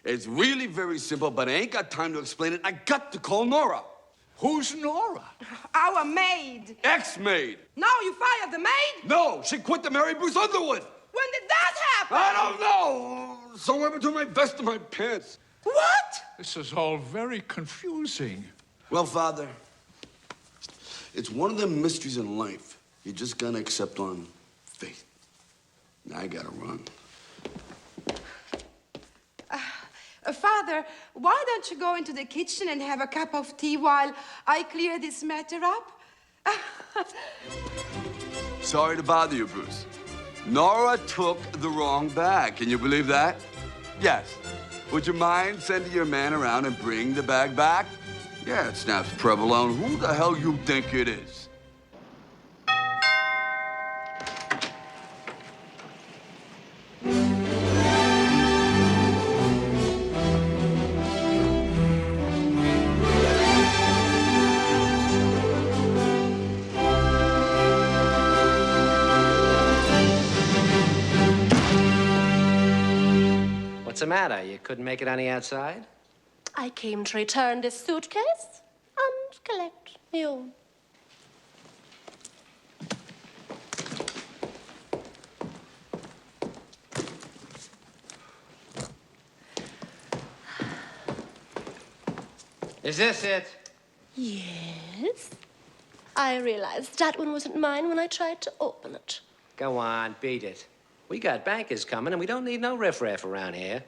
it's really very simple, but I ain't got time to explain it. I got to call Nora. Who's Nora? Our maid. Ex-maid. Now you fired the maid? No, she quit to marry Bruce Underwood. When did that happen? I don't know. Somewhere between my vest and my pants. What? This is all very confusing. Well, Father, it's one of the mysteries in life you just gotta accept on faith. Now I gotta run. Father, why don't you go into the kitchen and have a cup of tea while I clear this matter up? Sorry to bother you, Bruce. Nora took the wrong bag. Can you believe that? Yes. Would you mind sending your man around and bring the bag back? Yeah, it snaps Provolone. Who the hell you think it is? the matter? You couldn't make it on the outside? I came to return this suitcase and collect you. Is this it? Yes. I realized that one wasn't mine when I tried to open it. Go on, beat it. We got bankers coming, and we don't need no riffraff around here.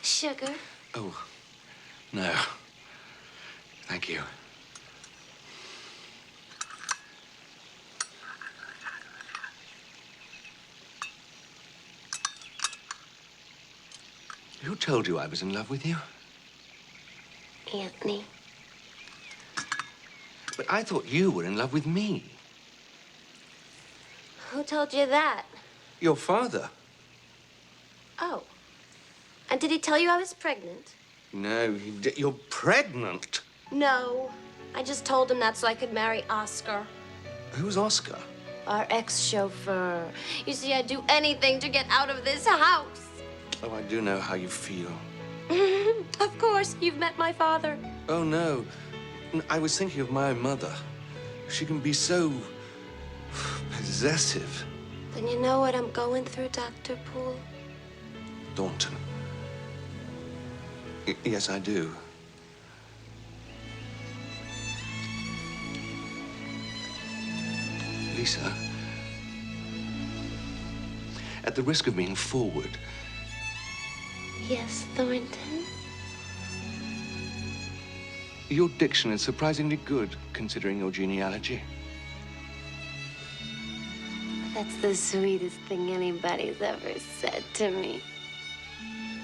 Sugar? Oh, no. Thank you. Who told you I was in love with you? Anthony. But I thought you were in love with me. Who told you that? Your father. Oh. And did he tell you I was pregnant? No, you're pregnant. No. I just told him that so I could marry Oscar, Who's Oscar? our ex-chauffeur. You see, I'd do anything to get out of this house. Oh, I do know how you feel. Of course, you've met my father. Oh, no. I was thinking of my mother. She can be so possessive. Then you know what I'm going through, Dr. Poole? Daunton. Yes, I do. Lisa, at the risk of being forward, Yes, Thornton? your diction is surprisingly good, considering your genealogy. That's the sweetest thing anybody's ever said to me.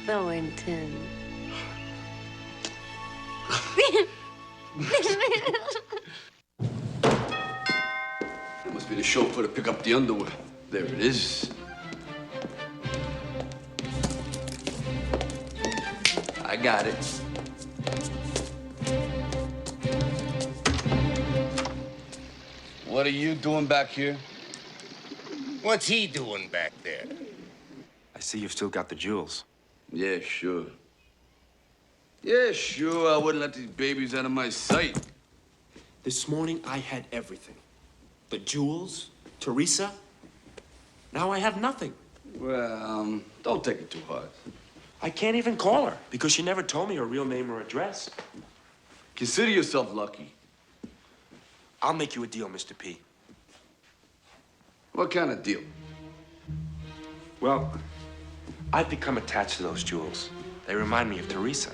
Thornton. It must be the chauffeur to pick up the underwear. There it is. I got it. What are you doing back here? What's he doing back there? I see you've still got the jewels. Yeah, sure. Yeah, sure. I wouldn't let these babies out of my sight. This morning, I had everything. The jewels, Teresa. Now I have nothing. Well, don't take it too hard. I can't even call her because she never told me her real name or address. Consider yourself lucky. I'll make you a deal, Mr. P. What kind of deal? Well, I've become attached to those jewels. They remind me of Teresa.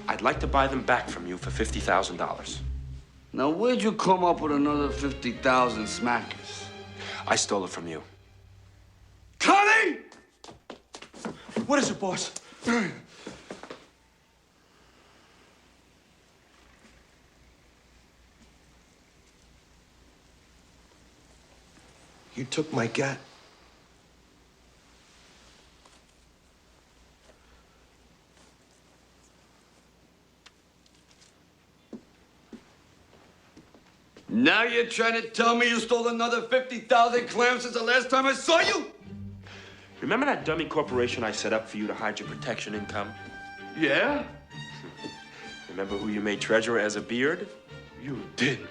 I'd like to buy them back from you for $50,000. Now, where'd you come up with another 50,000 smackers? I stole it from you. Connie! What is it, boss? You took my gat. Now you're trying to tell me you stole another 50,000 clams since the last time I saw you? Remember that dummy corporation I set up for you to hide your protection income? Yeah? Remember who you made treasurer as a beard? You didn't.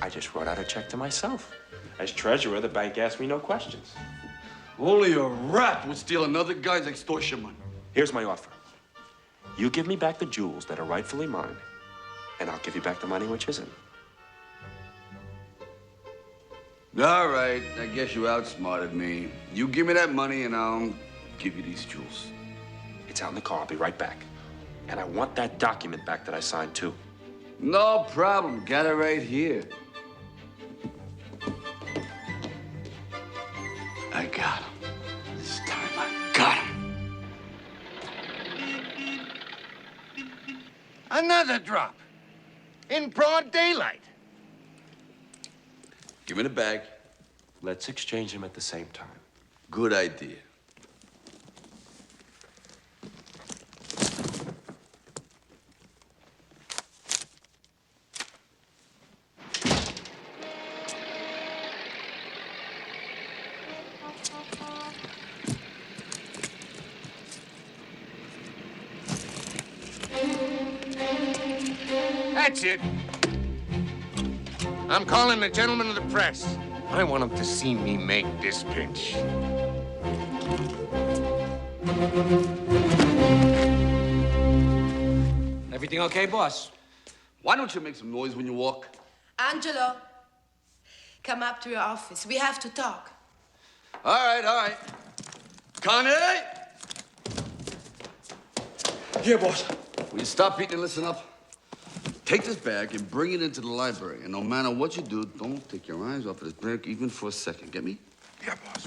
I just wrote out a check to myself. As treasurer, the bank asked me no questions. Only a rat would steal another guy's extortion money. Here's my offer. You give me back the jewels that are rightfully mine, and I'll give you back the money which isn't. All right, I guess you outsmarted me. You give me that money and I'll give you these jewels. It's out in the car. I'll be right back. And I want that document back that I signed, too. No problem. Got it right here. I got him. This time I got him. Another drop. In broad daylight. Give me the bag. Let's exchange them at the same time. Good idea. That's it. I'm calling the gentleman of the press. I want him to see me make this pitch. Everything okay, boss? Why don't you make some noise when you walk? Angelo, come up to your office. We have to talk. All right. Connie! Here, boss. Will you stop eating and listen up? Take this bag and bring it into the library. And no matter what you do, don't take your eyes off of this bag even for a second. Get me? Yeah, boss.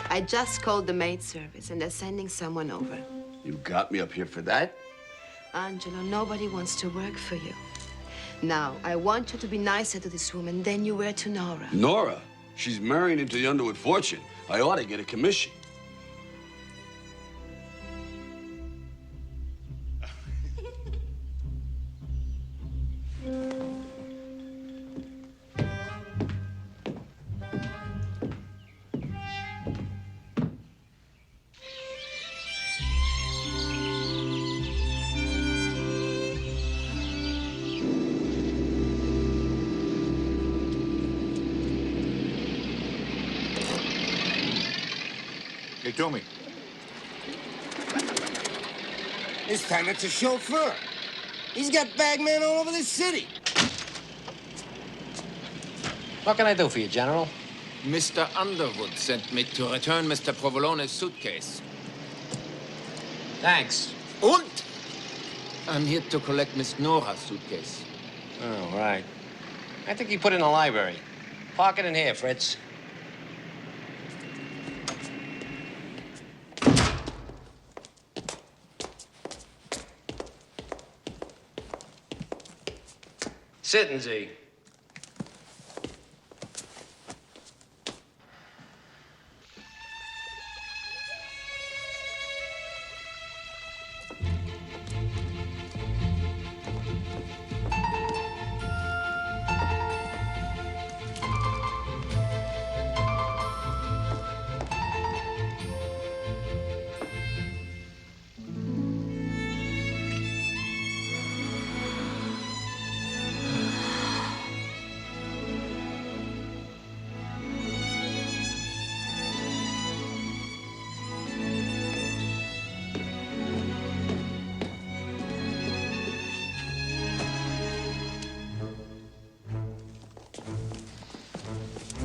I just called the maid service, and they're sending someone over. You got me up here for that? Angelo, nobody wants to work for you. Now, I want you to be nicer to this woman than you were to Nora. Nora? She's marrying into the Underwood fortune. I ought to get a commission. They told me. This time it's a chauffeur. He's got bagmen all over the city. What can I do for you, General? Mr. Underwood sent me to return Mr. Provolone's suitcase. Thanks. Und? I'm here to collect Miss Nora's suitcase. Oh, right. I think he put it in the library. Park it in here, Fritz. Sitzen Sie.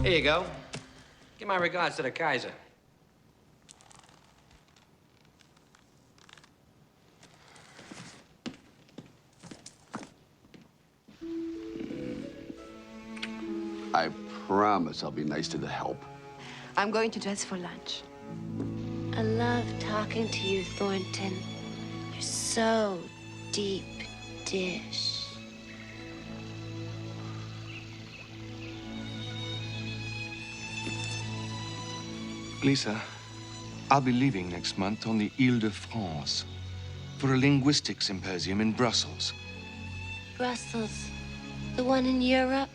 Here you go. Give my regards to the Kaiser. I promise I'll be nice to the help. I'm going to dress for lunch. I love talking to you, Thornton. You're so deep dish. Lisa, I'll be leaving next month on the Ile-de-France for a linguistics symposium in Brussels. Brussels, the one in Europe?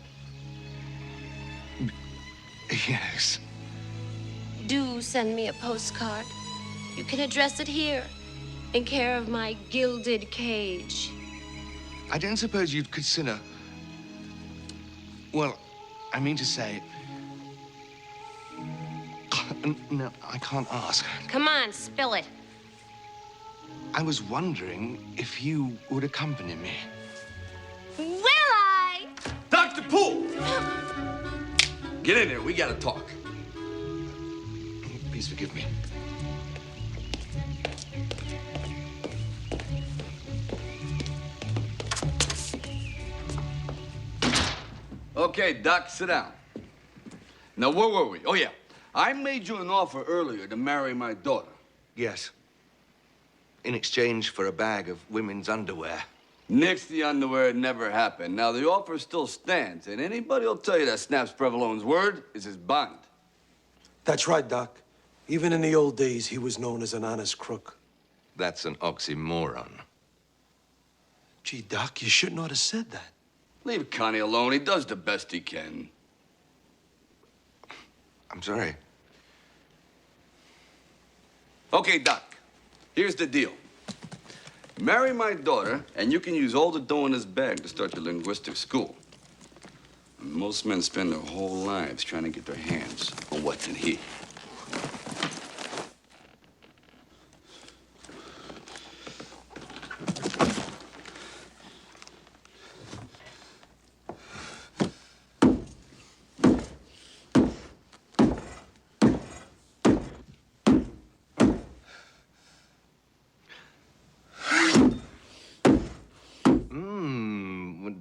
Yes. Do send me a postcard. You can address it here, in care of my gilded cage. I don't suppose you'd consider... Well, I mean to say... No, I can't ask. Come on, spill it. I was wondering if you would accompany me. Will I? Dr. Poole! Get in there. We gotta talk. Please forgive me. Okay, Doc, sit down. Now, where were we? Oh, yeah. I made you an offer earlier to marry my daughter. Yes. In exchange for a bag of women's underwear. Nix, the underwear never happened. Now, the offer still stands, and anybody will tell you that Snaps Prevalone's word is his bond. That's right, Doc. Even in the old days, he was known as an honest crook. That's an oxymoron. Gee, Doc, you shouldn't have said that. Leave Connie alone. He does the best he can. I'm sorry. Okay, Doc. Here's the deal. Marry my daughter, and you can use all the dough in this bag to start your linguistic school. Most men spend their whole lives trying to get their hands on what's in here.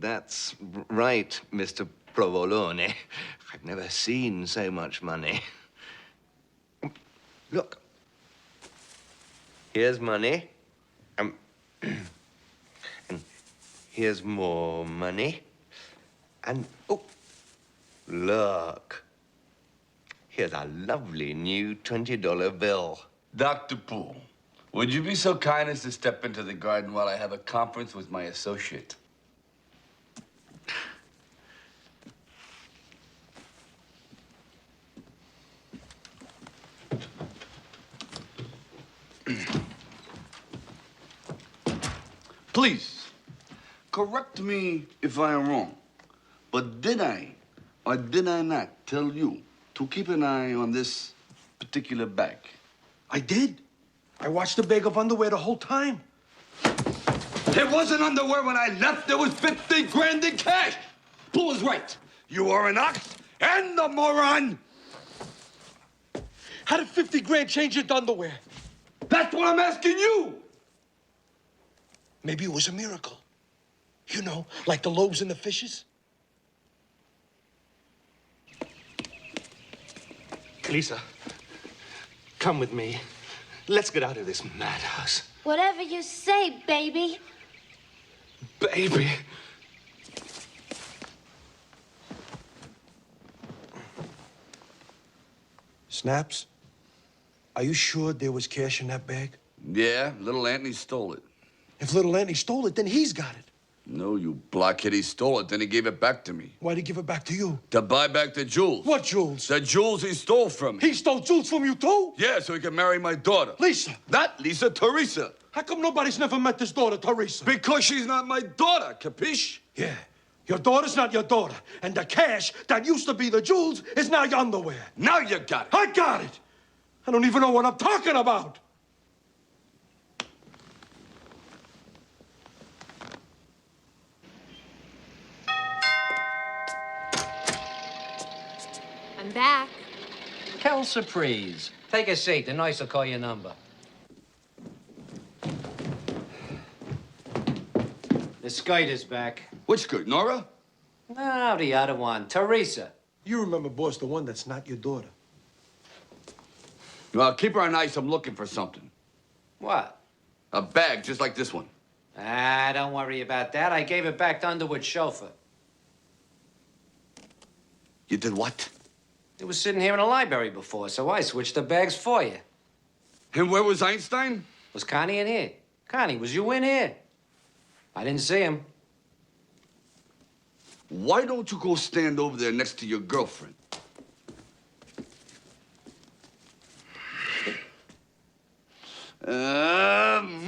That's right, Mr. Provolone. I've never seen so much money. Look. Here's money. And here's more money. And, oh, look. Here's a lovely new $20 bill. Dr. Poole, would you be so kind as to step into the garden while I have a conference with my associate? Please, correct me if I am wrong, but did I or did I not tell you to keep an eye on this particular bag? I did. I watched the bag of underwear the whole time. There wasn't underwear when I left. There was 50 grand in cash. Poole is right. You are an ox and a moron. How did 50 grand change into underwear? That's what I'm asking you. Maybe it was a miracle. You know, like the loaves and the fishes. Lisa, come with me. Let's get out of this madhouse. Whatever you say, baby. Baby. Snaps, are you sure there was cash in that bag? Yeah, little Anthony stole it. If little Anthony stole it, then he's got it. No, you blockhead, he stole it, then he gave it back to me. Why'd he give it back to you? To buy back the jewels. What jewels? The jewels he stole from me. He stole jewels from you, too? Yeah, so he could marry my daughter. Lisa. Not Lisa, Teresa. How come nobody's never met this daughter, Teresa? Because she's not my daughter, capiche? Yeah. Your daughter's not your daughter. And the cash that used to be the jewels is now your underwear. Now you got it. I got it. I don't even know what I'm talking about. I'm back. Quelle surprise. Take a seat. The nurse will call your number. The skirt is back. Which skirt, Nora? No, the other one. Teresa. You remember, boss, the one that's not your daughter. Well, keep her on ice. I'm looking for something. What? A bag just like this one. Ah, don't worry about that. I gave it back to Underwood's chauffeur. You did what? It was sitting here in the library before, so I switched the bags for you. And where was Einstein? Was Connie in here? Connie, was you in here? I didn't see him. Why don't you go stand over there next to your girlfriend?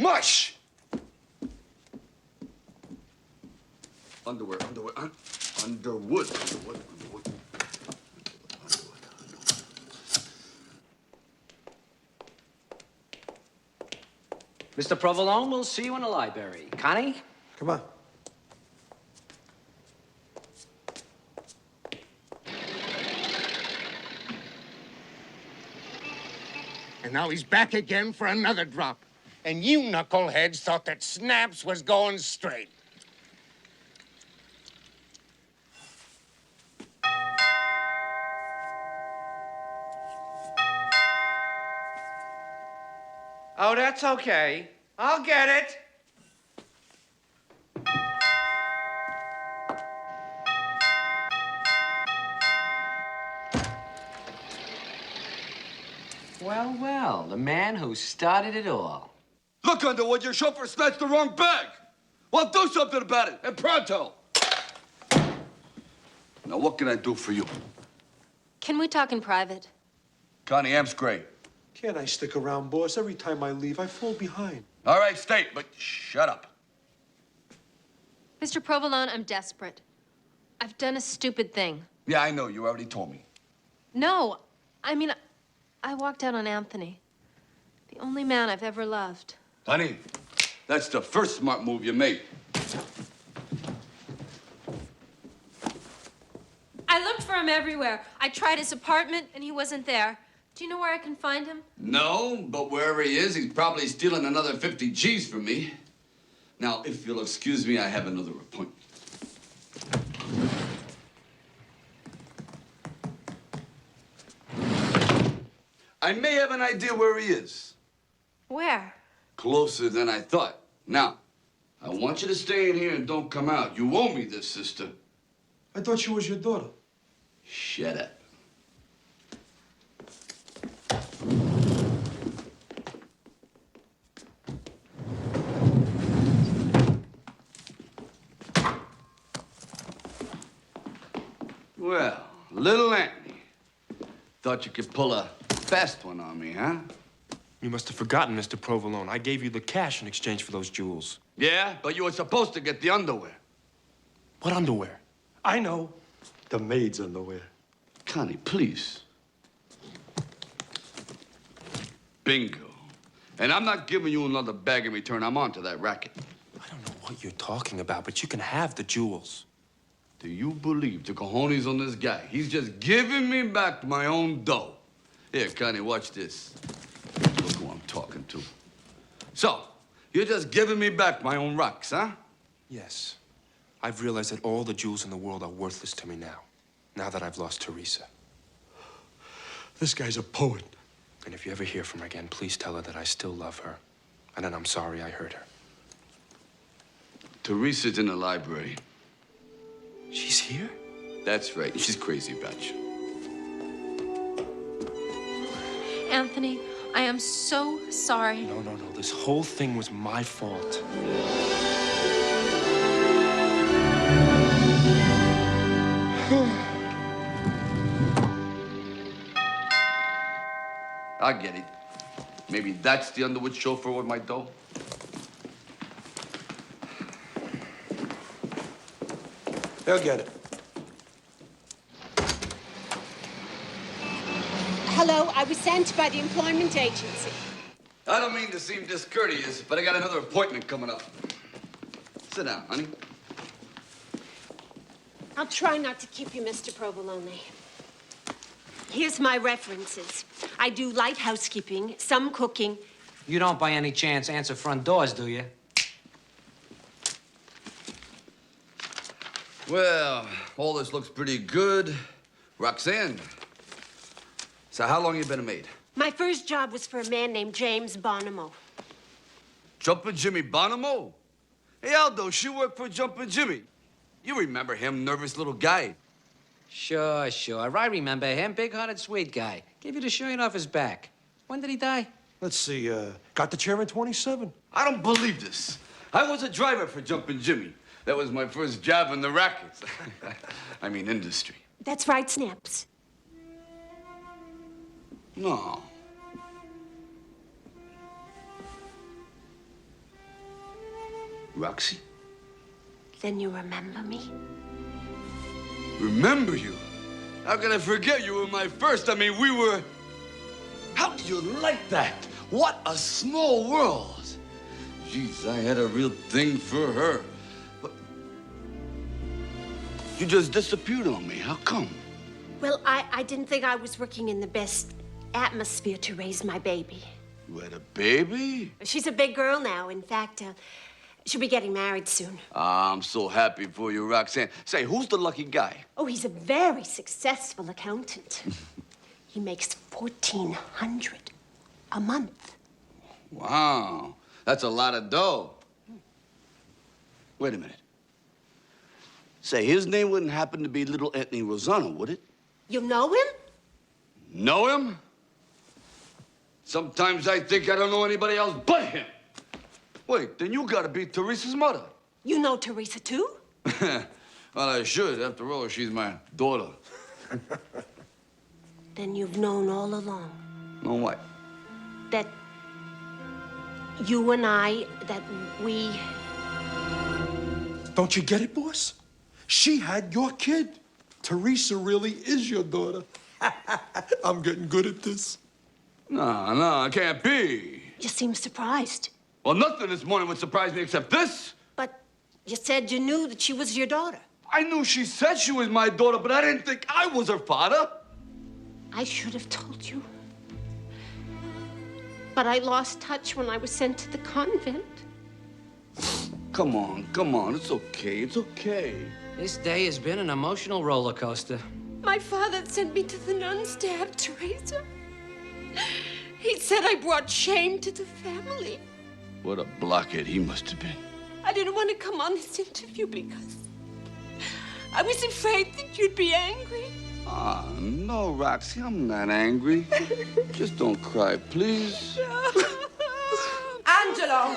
Mush! Underwear. Underwood. Mr. Provolone, we'll see you in the library. Connie? Come on. And now he's back again for another drop. And you knuckleheads thought that Snaps was going straight. Oh, that's okay. I'll get it. Well, well, the man who started it all. Look, Underwood, your chauffeur snatched the wrong bag. Well, do something about it, and pronto. Now, what can I do for you? Can we talk in private? Connie, Amp's great. Can't I stick around, boss? Every time I leave, I fall behind. All right, stay, but shut up. Mr. Provolone, I'm desperate. I've done a stupid thing. Yeah, I know. You already told me. No, I mean, I walked out on Anthony. The only man I've ever loved. Honey, that's the first smart move you made. I looked for him everywhere. I tried his apartment, and he wasn't there. Do you know where I can find him? No, but wherever he is, he's probably stealing another 50 G's from me. Now, if you'll excuse me, I have another appointment. I may have an idea where he is. Where? Closer than I thought. Now, I want you to stay in here and don't come out. You owe me this, sister. I thought she was your daughter. Shut up. Well, little Anthony. Thought you could pull a fast one on me, huh? You must have forgotten, Mr. Provolone. I gave you the cash in exchange for those jewels. Yeah, but you were supposed to get the underwear. What underwear? I know. The maid's underwear. Connie, please. Bingo. And I'm not giving you another bag in return. I'm onto that racket. I don't know what you're talking about, but you can have the jewels. Do you believe the cojones on this guy? He's just giving me back my own dough. Here, Connie, watch this. Look who I'm talking to. So, you're just giving me back my own rocks, huh? Yes. I've realized that all the jewels in the world are worthless to me now that I've lost Teresa. This guy's a poet. And if you ever hear from her again, please tell her that I still love her. And that I'm sorry I hurt her. Teresa's in the library. She's here? That's right. She's crazy about you. Anthony, I am so sorry. No. This whole thing was my fault. I get it. Maybe that's the Underwood chauffeur with my dough. They'll get it. Hello, I was sent by the employment agency. I don't mean to seem discourteous, but I got another appointment coming up. Sit down, honey. I'll try not to keep you, Mr. Provolone. Here's my references. I do light housekeeping, some cooking. You don't by any chance answer front doors, do you? Well, all this looks pretty good. Roxanne, so how long you been a maid? My first job was for a man named James Bonomo. Jumpin' Jimmy Bonomo? Hey, Aldo, she worked for Jumpin' Jimmy. You remember him, nervous little guy. Sure. I remember him. Big-hearted, sweet guy. Gave you the shirt off his back. When did he die? Let's see, got the chair in 27. I don't believe this. I was a driver for Jumpin' Jimmy. That was my first job in the rackets. I mean, industry. That's right, Snaps. No. Roxy? Then you remember me? Remember you? How can I forget you were my first? I mean, we were... How do you like that? What a small world. Jeez, I had a real thing for her. But you just disappeared on me. How come? Well, I didn't think I was working in the best atmosphere to raise my baby. You had a baby? She's a big girl now. In fact, she'll be getting married soon. I'm so happy for you, Roxanne. Say, who's the lucky guy? Oh, he's a very successful accountant. He makes $1,400 a month. Wow, that's a lot of dough. Wait a minute. Say, his name wouldn't happen to be little Anthony Rosano, would it? You know him? Know him? Sometimes I think I don't know anybody else but him. Wait, then you gotta be Teresa's mother. You know Teresa, too? Well, I should. After all, she's my daughter. Then you've known all along Know what? that you and I, that we... Don't you get it, boss? She had your kid. Teresa really is your daughter. I'm getting good at this. No, it can't be. You seem surprised. Well, nothing this morning would surprise me except this. But you said you knew that she was your daughter. I knew she said she was my daughter, but I didn't think I was her father. I should have told you. But I lost touch when I was sent to the convent. Come on. It's okay. This day has been an emotional roller coaster. My father sent me to the nuns to have Teresa. He said I brought shame to the family. What a blockhead he must have been. I didn't want to come on this interview because I was afraid that you'd be angry. No, Roxy, I'm not angry. Just don't cry, please. Angelo!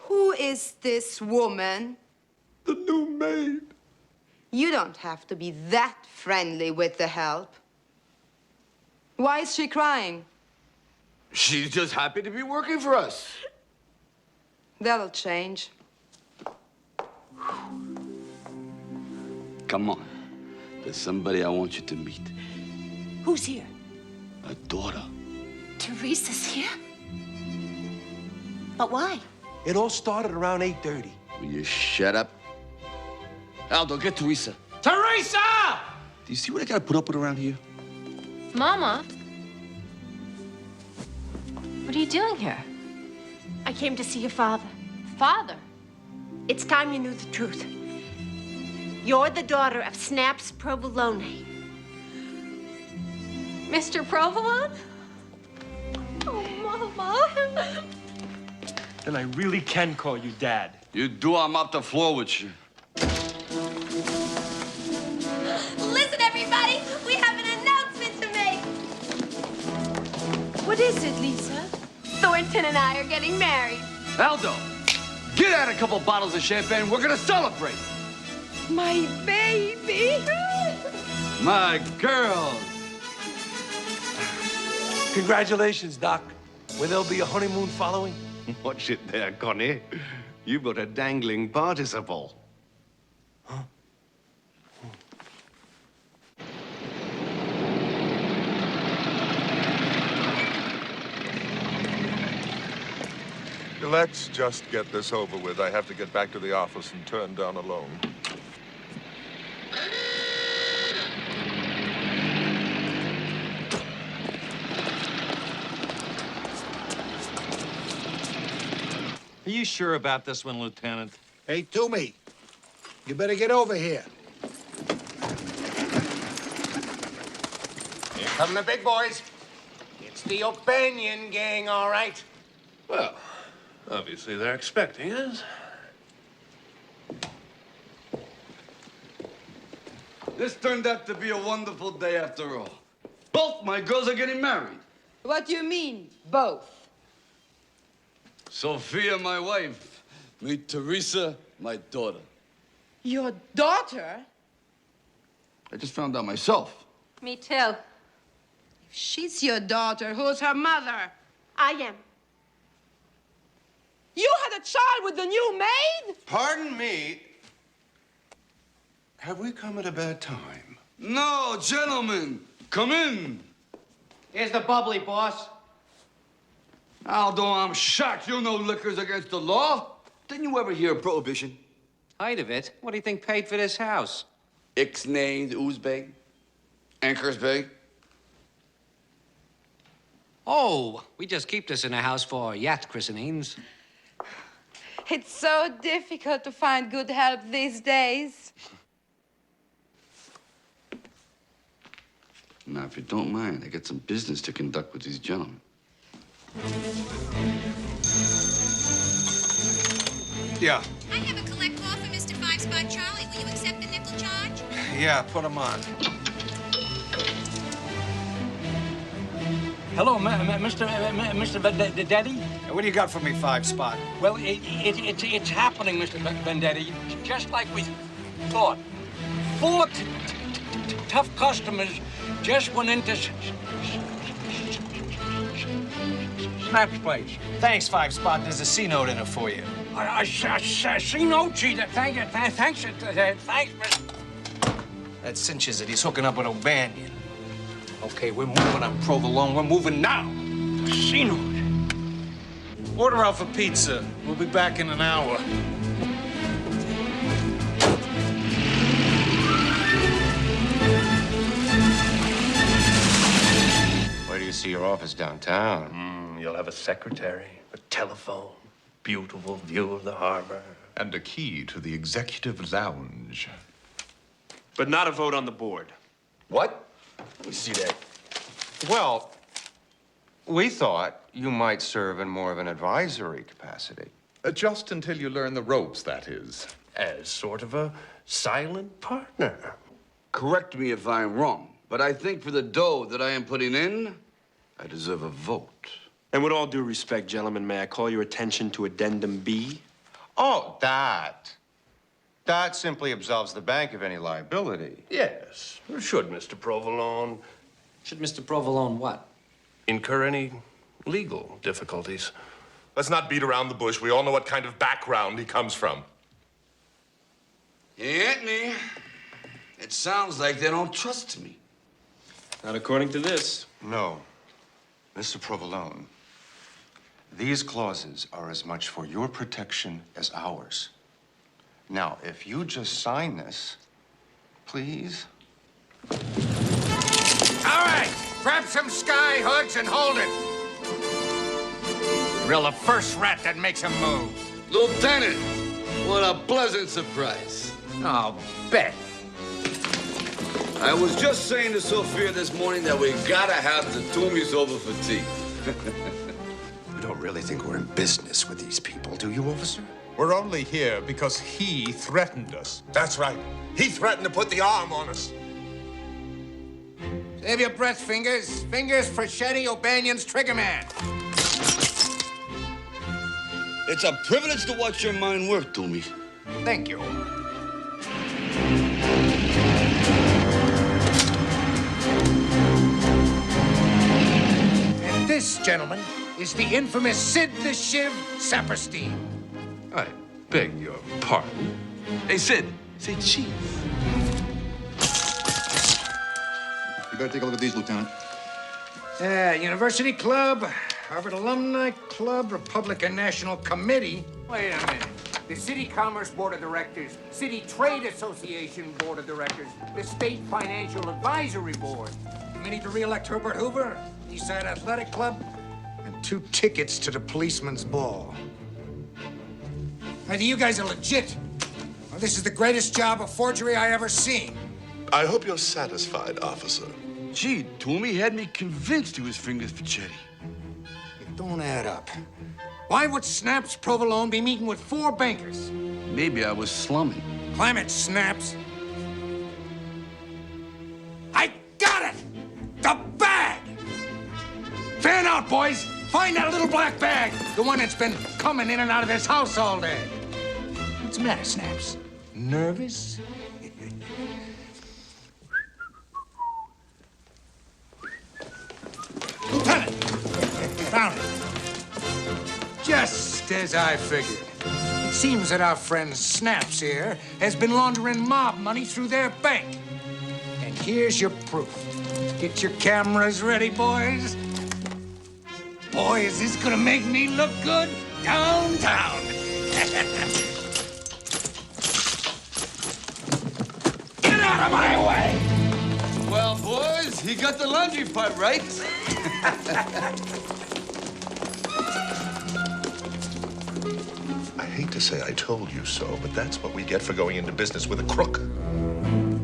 Who is this woman? The new maid. You don't have to be that friendly with the help. Why is she crying? She's just happy to be working for us. That'll change. Come on. There's somebody I want you to meet. Who's here? A daughter. Teresa's here? But why? It all started around 8:30. Will you shut up? Aldo, get Teresa. Teresa! Do you see what I gotta put up with around here? Mama? What are you doing here? I came to see your father. Father? It's time you knew the truth. You're the daughter of Snaps Provolone. Mr. Provolone? Oh, Mama. Then I really can call you Dad. You do, I'm up the floor with you. Listen, everybody, we have an announcement to make. What is it, Lisa? Thornton and I are getting married. Aldo, get out a couple bottles of champagne. We're gonna celebrate. My baby. My girl. Congratulations, Doc. Will there be a honeymoon following? Watch it there, Connie. You've got a dangling participle. Let's just get this over with. I have to get back to the office and turn down a loan. Are you sure about this one, Lieutenant? Hey, Toomey, you better get over here. Here come the big boys. It's the O'Banion gang, all right. Well, obviously they're expecting us. This turned out to be a wonderful day after all. Both my girls are getting married. What do you mean, both? Sophia, my wife. Meet Teresa, my daughter. Your daughter? I just found out myself. Me too. If she's your daughter, who's her mother? I am. You had a child with the new maid? Pardon me. Have we come at a bad time? No, gentlemen, come in. Here's the bubbly, boss. Aldo, I'm shocked you know liquor's against the law. Didn't you ever hear of prohibition? Height of it? What do you think paid for this house? Ixnay, the Uzbek, Anchors Bay. Oh, we just keep this in a house for yacht christenings. It's so difficult to find good help these days. Now, if you don't mind, I got some business to conduct with these gentlemen. Yeah. I have a collect call for Mr. Five Spot Charlie. Will you accept the nickel charge? Yeah, put him on. Hello, Mr. Daddy? What do you got for me, Five Spot? Well, it's happening, Mr. Vendetti, just like we thought. 4 tough customers just went into Snap's place. Thanks, Five Spot. There's a C note in it for you. See, no, cheater. Thanks, Mr. That cinches it. He's hooking up with O'Banion. Okay, we're moving on Provolone. We're moving now. See, no. Order out for pizza. We'll be back in an hour. Where do you see your office downtown? You'll have a secretary, a telephone, beautiful view of the harbor. And a key to the executive lounge. But not a vote on the board. What? Let me see that. Well, we thought you might serve in more of an advisory capacity. Just until you learn the ropes, that is. As sort of a silent partner. Correct me if I'm wrong, but I think for the dough that I am putting in, I deserve a vote. And with all due respect, gentlemen, may I call your attention to Addendum B? Oh, that. That simply absolves the bank of any liability. Yes. Should Mr. Provolone Should Mr. Provolone what? incur any legal difficulties? Let's not beat around the bush. We all know what kind of background he comes from. Anthony, it sounds like they don't trust me. Not according to this. No. Mr. Provolone, these clauses are as much for your protection as ours. Now, if you just sign this, please. All right, grab some sky hoods and hold it. Drill the first rat that makes a move. Lieutenant, what a pleasant surprise. Oh, bet. I was just saying to Sophia this morning that we gotta have the Toomies over for tea. You don't really think we're in business with these people, do you, officer? We're only here because he threatened us. That's right. He threatened to put the arm on us. Save your breath, Fingers. Fingers for Shetty O'Banion's trigger man. It's a privilege to watch your mind work, Toomey. Thank you. And this, gentlemen, is the infamous Sid the Shiv Saperstein. I beg your pardon. Hey, Sid, say chief. You better take a look at these, Lieutenant. University Club, Harvard Alumni Club, Republican National Committee. Wait a minute. The City Commerce Board of Directors, City Trade Association Board of Directors, the State Financial Advisory Board, Committee to re-elect Herbert Hoover, Eastside Athletic Club, and 2 tickets to the Policeman's Ball. Either you guys are legit, or this is the greatest job of forgery I ever seen. I hope you're satisfied, officer. Gee, Toomey had me convinced he was Fingers for Chetty. It don't add up. Why would Snaps Provolone be meeting with 4 bankers? Maybe I was slumming. Climb it, Snaps. I got it! The bag! Fan out, boys! Find that little black bag! The one that's been coming in and out of this house all day. What's the matter, Snaps? Nervous? Lieutenant! Found it. Just as I figured. It seems that our friend Snaps here has been laundering mob money through their bank. And here's your proof. Get your cameras ready, boys. Boy, is this gonna make me look good downtown. Get out of my way! Well, boys, he got the laundry part right. I hate to say I told you so, but that's what we get for going into business with a crook.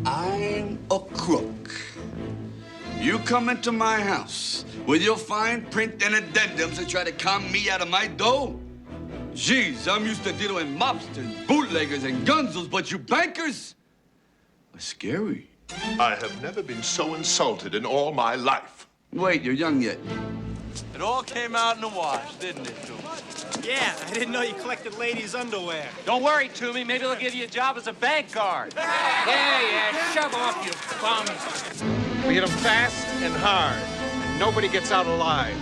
I'm a crook. You come into my house with your fine print and addendums and try to con me out of my dough? Jeez, I'm used to dealing with mobsters, bootleggers, and gunzels, but you bankers are scary. I have never been so insulted in all my life. Wait, you're young yet. It all came out in the wash, didn't it, Toomey? Yeah, I didn't know you collected ladies' underwear. Don't worry, Toomey. Maybe they'll give you a job as a bank guard. Yeah, shove off, you bums. We hit them fast and hard, and nobody gets out alive.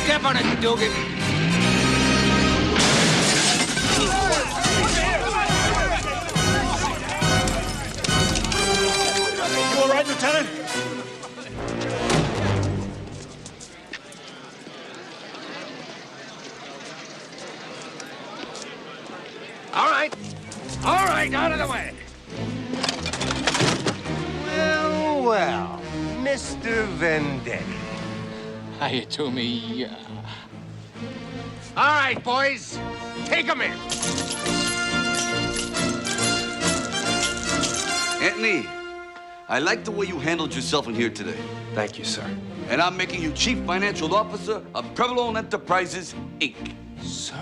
Step on it, Dugan. You all right, Lieutenant? All right, out of the way. Well, well, Mr. Vendetti. Hiya, Toomey. All right, boys, take him in. Anthony, I like the way you handled yourself in here today. Thank you, sir. And I'm making you Chief Financial Officer of Provolone Enterprises, Inc. Sir.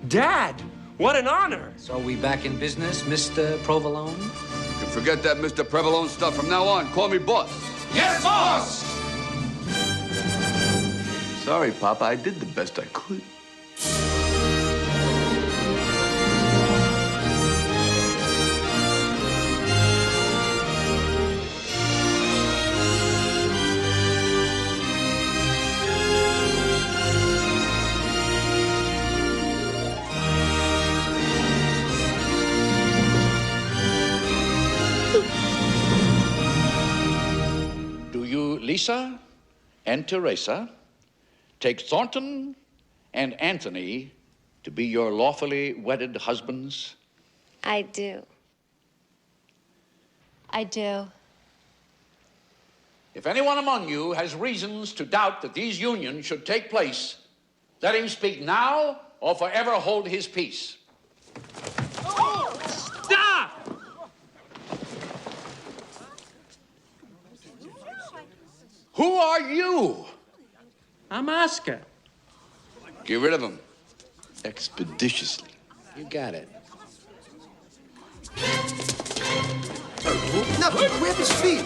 Dad, what an honor. So we back in business, Mr. Provolone? You can forget that Mr. Provolone stuff from now on. Call me boss. Yes, boss! Sorry, Papa, I did the best I could. Do you, Lisa and Teresa, take Thornton and Anthony to be your lawfully wedded husbands? I do. I do. If anyone among you has reasons to doubt that these unions should take place, let him speak now or forever hold his peace. Stop! Who are you? I'm Oscar. Get rid of him. Expeditiously. You got it. Nothing. Grab his feet.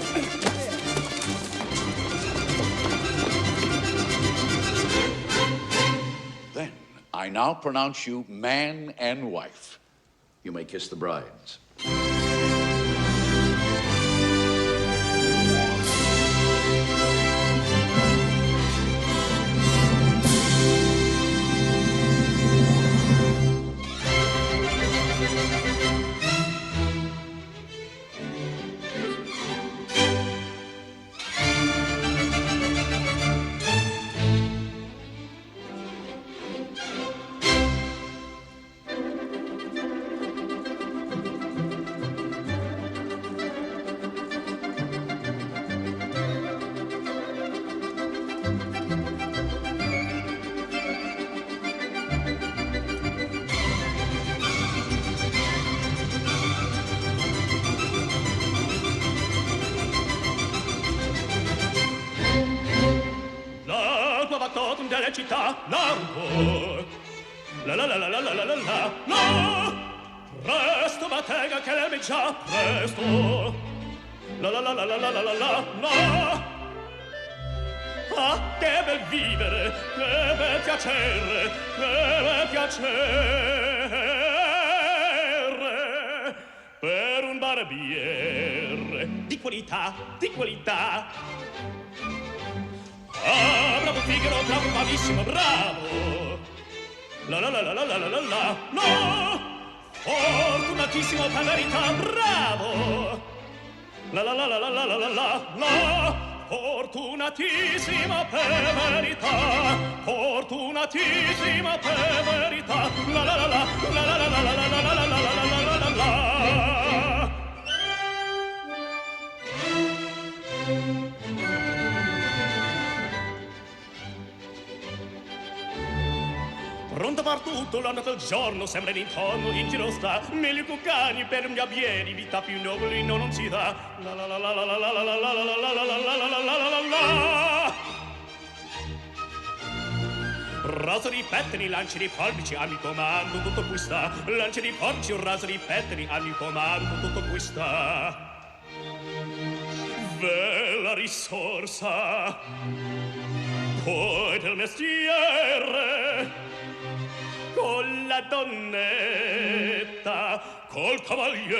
Then I now pronounce you man and wife. You may kiss the brides. factotum delle città, l'ancor. La la la la la la la la la la. Presto battega che l'ebbe già presto. La la la la la la la la la la. Ah, che bel vivere, che bel piacere, che bel piacere per un barbiere di qualità, di qualità. Ah, bravo Figaro, bravo, bravissimo, bravo. La la la la la la la la la, no! Fortunatissimo per verità, bravo. La la la la la la la la la, no! Fortunatissima per verità, fortunatissima per verità. La la la la la la la la la la la la la la la la la. Pronto par tutto la notte e il giorno sembra in intorno in giro sta meglio cuccani per mia bieri vita più nobili non si dà la la la la la la la la la la la la la la la. Raso di pettini, lanci di pollici, a mi comando tutto qui sta. Lanci di pollici, un raso di pettini, a mi comando tutto qui sta. Bella risorsa, poi del mestiere, con la donnetta, col cavaliere,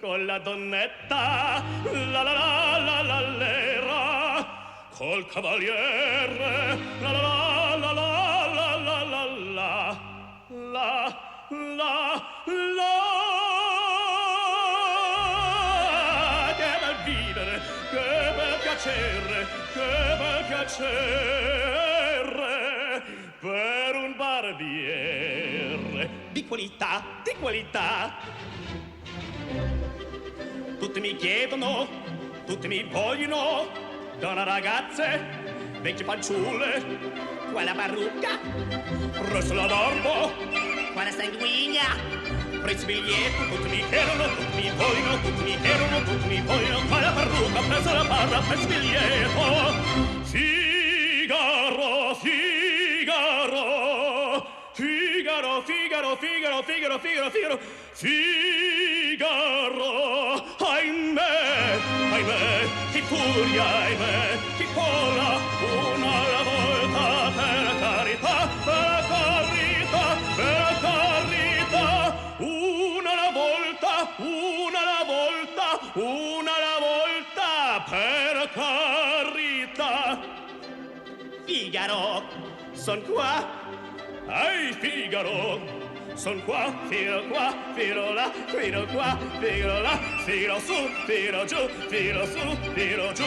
con la donnetta, la la la la la l'era, col cavaliere, la la la la la la la la la la. Che bel vivere, che bel piacere, che bel piacere per un barbiere di qualità, di qualità. Tutti mi chiedono, tutti mi vogliono, donna ragazze, vecchie fanciulle, quella parrucca, rosso la barba, quella sanguigna, prezzi biglietto, tutti mi chiedono, tutti mi vogliono, tutti mi chiedono, tutti mi vogliono, quella parrucca, presso la barra, prezzi biglietto. Figaro, Figaro, Figaro, Figaro, Figaro, Figaro, Figaro, Figaro, Figaro, ahimè, ahimè, chi furia, ahimè, chi cola, una alla volta, per carità, per carità, per carità, una alla volta, una alla volta, una alla volta, per carità. Figaro, son qua, ai Figaro, son qua, filo là, filo qua, filo là, filo su, filo giù, filo su, filo giù.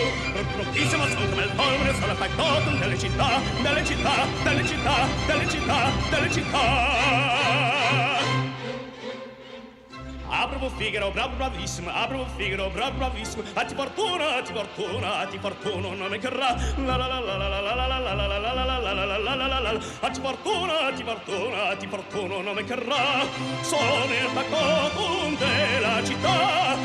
Prontissimo, son come il polvere, sono factotum delle città, delle città, delle città, delle città, delle città. Bravo Figaro, bravo bravissimo, bravo Figaro, bravo bravissimo. A ti fortuna, a ti fortuna, a ti fortuna, non micherrà. La la la la la la la la la la la la la la la la la la. A ti fortuna, a ti fortuna, a ti fortuna, non micherrà. Sono nel factotum della città,